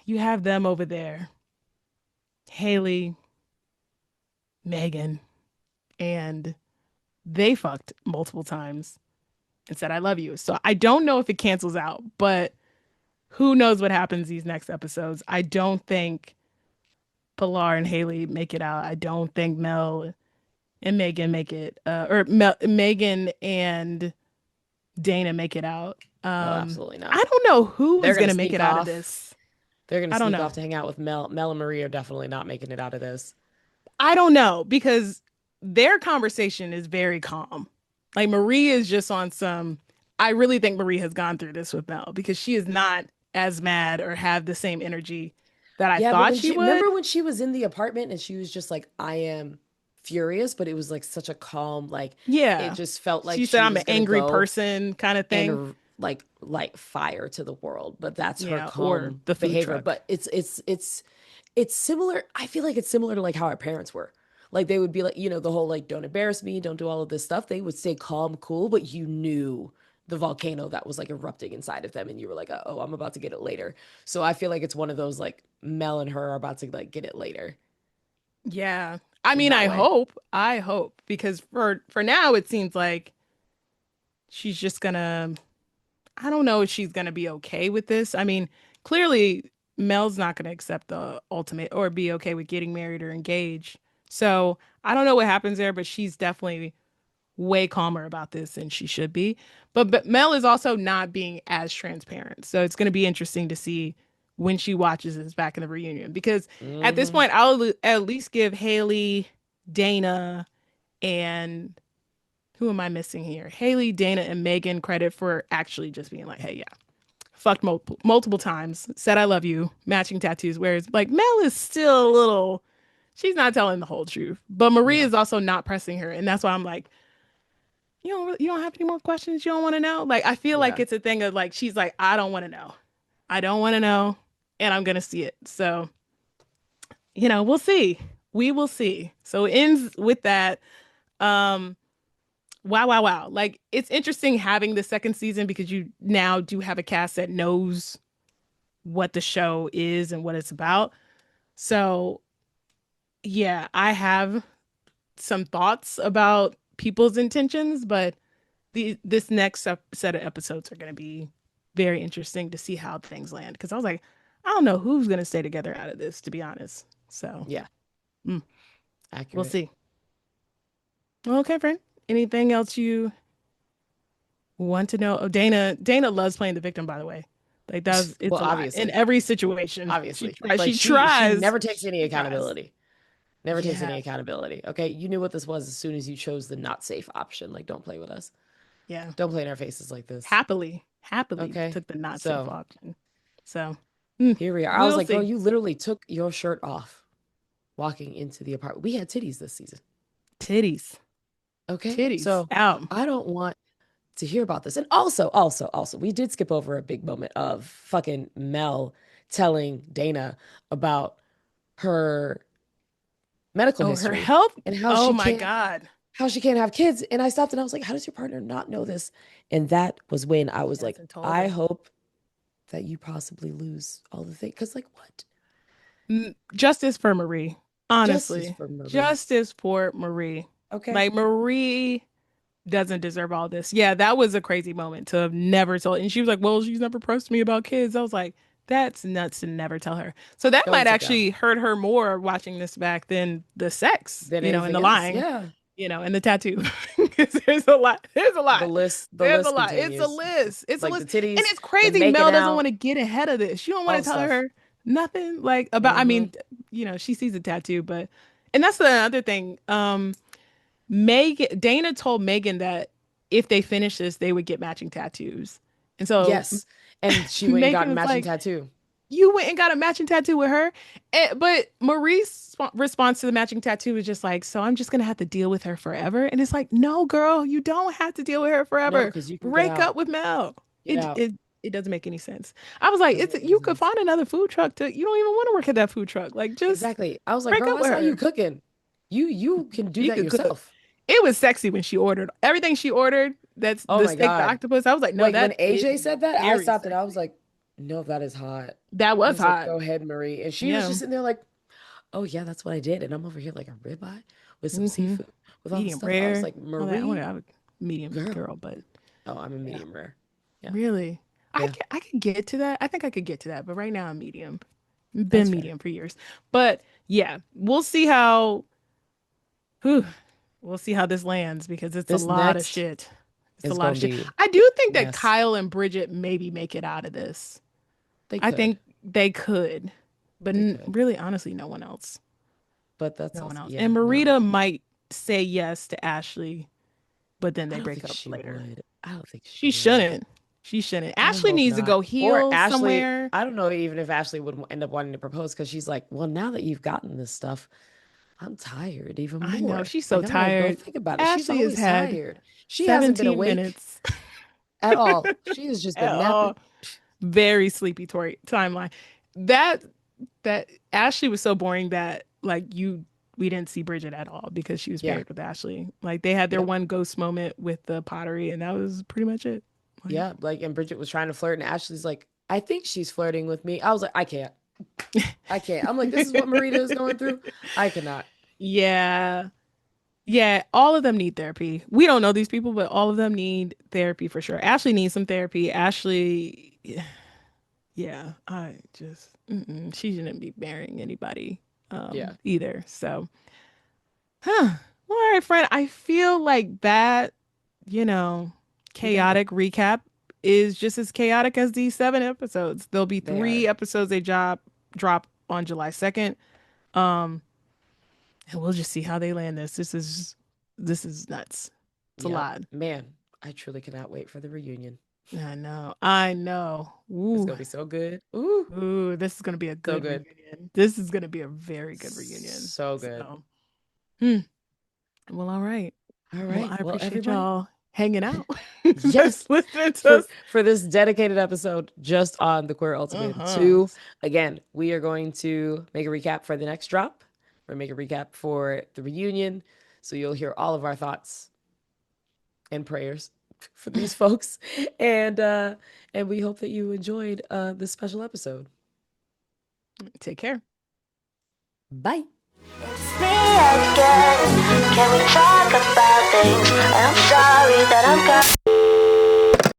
S1: them over there. Haley, Megan, and they fucked multiple times and said I love you. So I don't know if it cancels out, but who knows what happens these next episodes. I don't think Pilar and Haley make it out. I don't think Mel and Megan make it, Megan and Dana make it out.
S2: Oh, absolutely not.
S1: I don't know who
S2: They're
S1: is
S2: going to
S1: gonna make it
S2: sneak
S1: out of
S2: off.
S1: this.
S2: They're going to
S1: I don't
S2: sneak
S1: know.
S2: off to hang out with Mel. Mel and Marie are definitely not making it out of this.
S1: I don't know because their conversation is very calm. Like Marie is just on some. I really think Marie has gone through this with Mel because she is not as mad or have the same energy that I
S2: Yeah, but
S1: thought
S2: when
S1: she
S2: she
S1: would.
S2: remember when she was in the apartment and she was just like, I am furious, but it was like such a calm, like it
S1: Yeah.
S2: just felt like
S1: She said
S2: she
S1: I'm
S2: was
S1: an
S2: gonna
S1: angry
S2: go
S1: person kind of
S2: and
S1: thing.
S2: like light fire to the world. But that's her
S1: Yeah, or
S2: calm
S1: the food
S2: behavior.
S1: truck.
S2: But it's similar. I feel like it's similar to like how our parents were. Like they would be like, the whole like, don't embarrass me, don't do all of this stuff. They would stay calm, cool, but you knew the volcano that was like erupting inside of them, and you were like, oh, I'm about to get it later. So I feel like it's one of those like Mel and her are about to like get it later
S1: Yeah. I
S2: in
S1: mean,
S2: that way.
S1: I hope because for now it seems like she's just gonna I don't know if she's gonna be okay with this. I mean, clearly Mel's not gonna accept the ultimate or be okay with getting married or engaged. So I don't know what happens there, but she's definitely way calmer about this than she should be. But Mel is also not being as transparent. So it's gonna be interesting to see when she watches this back in the reunion. Because at this
S2: Hmm.
S1: point, I'll at least give Haley, Dana, and who am I missing here? Haley, Dana, and Megan credit for actually just being like, hey, yeah, fucked multiple times, said I love you, matching tattoos. Whereas like Mel is still a little, she's not telling the whole truth. But Marie
S2: No.
S1: is also not pressing her, and that's why I'm like, you don't have any more questions you don't want to know. Like I feel like
S2: Yeah.
S1: it's a thing of like she's like I don't want to know, I don't want to know, and I'm gonna see it. So we'll see. We will see. So it ends with that. Um, Wow, wow, wow. Like it's interesting having the second season because you now do have a cast that knows what the show is and what it's about. So, yeah, I have some thoughts about people's intentions, but this next set of episodes are going to be very interesting to see how things land. Because I was like, I don't know who's gonna stay together out of this, to be honest. So
S2: Yeah,
S1: mm, we'll
S2: accurate.
S1: see. Well, okay, friend. Anything else you want to know? Oh, Dana loves playing the victim, by the way. Like that's
S2: Well,
S1: it's a lot in
S2: obviously,
S1: every situation.
S2: obviously, like
S1: She
S2: she
S1: tries.
S2: never takes any
S1: She tries.
S2: accountability. Never takes
S1: Yeah,
S2: any accountability. Okay, you knew what this was as soon as you chose the not safe option. Like, don't play with us.
S1: yeah.
S2: Don't play in our faces like this.
S1: Happily
S2: Okay,
S1: took the not safe
S2: so
S1: option. So
S2: here we are. I was
S1: we'll
S2: like, girl,
S1: see.
S2: you literally took your shirt off walking into the apartment. We had titties this season.
S1: Titties,
S2: Okay,
S1: titties
S2: so
S1: out.
S2: I don't want to hear about this. And also, we did skip over a big moment of fucking Mel telling Dana about her medical
S1: Oh, her
S2: history
S1: health.
S2: and
S1: Oh my God.
S2: how she can't have kids. And I stopped and I was like, how does your partner not know this? And that was when I
S1: He
S2: was like,
S1: hasn't told
S2: I
S1: her.
S2: hope that you possibly lose all the things. Because, like, what?
S1: Justice for Marie.
S2: Justice
S1: Honestly,
S2: for Marie.
S1: justice for Marie.
S2: Okay.
S1: Like Marie doesn't deserve all this. Yeah, that was a crazy moment to have never told. And she was like, "Well, she's never pressed me about kids." I was like, "That's nuts to never tell her." So that
S2: Go and
S1: might
S2: sit down.
S1: actually hurt her more watching this back than the sex,
S2: Than
S1: and
S2: anything
S1: the
S2: else.
S1: lying,
S2: Yeah.
S1: and the tattoo. 'Cause there's a lot. There's a lot.
S2: The
S1: There's a
S2: list
S1: lot. It's a
S2: continues.
S1: list. It's a
S2: Like the
S1: list. And
S2: titties,
S1: it's
S2: the
S1: crazy.
S2: making
S1: Mel doesn't want
S2: out,
S1: to get ahead of this. You don't want
S2: all
S1: to
S2: the
S1: tell
S2: stuff.
S1: her nothing like about, I
S2: Mm-hmm.
S1: mean, she sees a tattoo, but, and that's the other thing. Megan, Dana told Megan that if they finish this, they would get matching tattoos. And so
S2: Yes. And she went and got
S1: Megan
S2: a
S1: was
S2: matching
S1: like,
S2: tattoo.
S1: "You went and got a matching tattoo with her." But Marie's response to the matching tattoo was just like, "So I'm just going to have to deal with her forever." And it's like, "No, girl, you don't have to deal with her
S2: No,
S1: forever.
S2: because you can get
S1: Break
S2: out.
S1: up with Mel."
S2: Get out.
S1: It doesn't make any sense. I was like,
S2: Doesn't
S1: "It's
S2: make any
S1: you could
S2: sense.
S1: find another food truck to, you don't even want to work at that food truck. Like just
S2: Exactly. I was like,
S1: break
S2: girl,
S1: up
S2: I
S1: with
S2: saw you
S1: her."
S2: cooking. You can do
S1: She
S2: that
S1: could cook.
S2: yourself.
S1: It was sexy when she ordered everything she ordered. That's
S2: Oh
S1: the
S2: my
S1: steak, the
S2: God.
S1: octopus. I was like, no,
S2: Like when
S1: that is
S2: AJ said that, I
S1: very
S2: stopped and I was
S1: sexy.
S2: like, no, that is hot.
S1: That
S2: I
S1: was
S2: was like,
S1: hot.
S2: go ahead, Marie. And she was
S1: Yeah.
S2: just sitting there like, oh yeah, that's what I did. And I'm over here like a ribeye with some
S1: Mm-hmm.
S2: seafood with all the
S1: Medium
S2: stuff. I was
S1: rare.
S2: like,
S1: All that.
S2: Marie,
S1: I would medium
S2: girl.
S1: girl, but
S2: Oh, I'm a
S1: yeah.
S2: medium rare. Yeah.
S1: Really.
S2: Yeah.
S1: I can get to that. I think I could get to that, but right now I'm medium.
S2: That's
S1: Been
S2: fair.
S1: medium for years. But yeah, we'll see how whew, we'll see how this lands because it's a
S2: This
S1: lot of
S2: next
S1: shit. It's a
S2: is
S1: lot of
S2: gonna
S1: shit.
S2: be
S1: I do think that
S2: mess.
S1: Kyle and Bridget maybe make it out of this.
S2: They
S1: I
S2: could.
S1: think they could, but
S2: They could.
S1: really, honestly, no one else.
S2: But that's
S1: No one
S2: also
S1: else.
S2: yeah,
S1: And
S2: no.
S1: Marita might say yes to Ashley, but then
S2: I
S1: they
S2: don't
S1: break
S2: think
S1: up
S2: she
S1: later.
S2: would. I don't think she
S1: She
S2: would.
S1: shouldn't. She shouldn't.
S2: I
S1: Ashley
S2: hope
S1: needs to
S2: not.
S1: go
S2: Or
S1: heal
S2: Ashley,
S1: somewhere.
S2: I don't know even if Ashley would end up wanting to propose because she's like, well, now that you've gotten this stuff, I'm tired even
S1: I know.
S2: more.
S1: She's so
S2: Like, I'm like, girl,
S1: tired.
S2: think about it. She's
S1: Ashley has
S2: always
S1: had
S2: tired. She hasn't been
S1: 17
S2: awake
S1: minutes
S2: at all. She has just been
S1: at
S2: napping.
S1: all. Very sleepy timeline. That that Ashley was so boring that we didn't see Bridget at all because she was
S2: Yeah.
S1: paired with Ashley. Like they had their
S2: Yep.
S1: one ghost moment with the pottery, and that was pretty much it. Like,
S2: Yeah. Like, and Bridget was trying to flirt, and Ashley's like, I think she's flirting with me. I was like, I can't. I can't. I'm like, this is what Marita is going through. I cannot.
S1: yeah. Yeah, all of them need therapy. We don't know these people, but all of them need therapy for sure. Ashley needs some therapy. Ashley, yeah, I just, she shouldn't be marrying anybody
S2: Yeah.
S1: either. So, huh. Well, all right, friend. I feel like that, you know,
S2: We got it.
S1: chaotic recap is just as chaotic as these 7 episodes. There'll be
S2: They
S1: three
S2: are.
S1: episodes they drop on July 2nd. Um, and we'll just see how they land this. This is nuts. It's a
S2: Yep.
S1: lot.
S2: Man, I truly cannot wait for the reunion.
S1: I know. I know.
S2: It's
S1: Ooh.
S2: gonna be so good. Ooh,
S1: Ooh, this is gonna be a
S2: so
S1: good
S2: good.
S1: reunion. This is gonna be a very good reunion.
S2: So good.
S1: So, hmm. Well, all right.
S2: All
S1: Well,
S2: right.
S1: I
S2: Well,
S1: appreciate
S2: everybody.
S1: y'all hanging out.
S2: Yes.
S1: Just listening to
S2: For
S1: us.
S2: this dedicated episode just on the Queer Ultimatum
S1: Uh-huh.
S2: 2. Again, we are going to make a recap for the next drop. We're gonna make a recap for the reunion. So you'll hear all of our thoughts and prayers for these folks. And we hope that you enjoyed this special episode.
S1: Take care.
S2: Bye.
S3: It's me again. Can we talk about things? I'm sorry that I'm gone.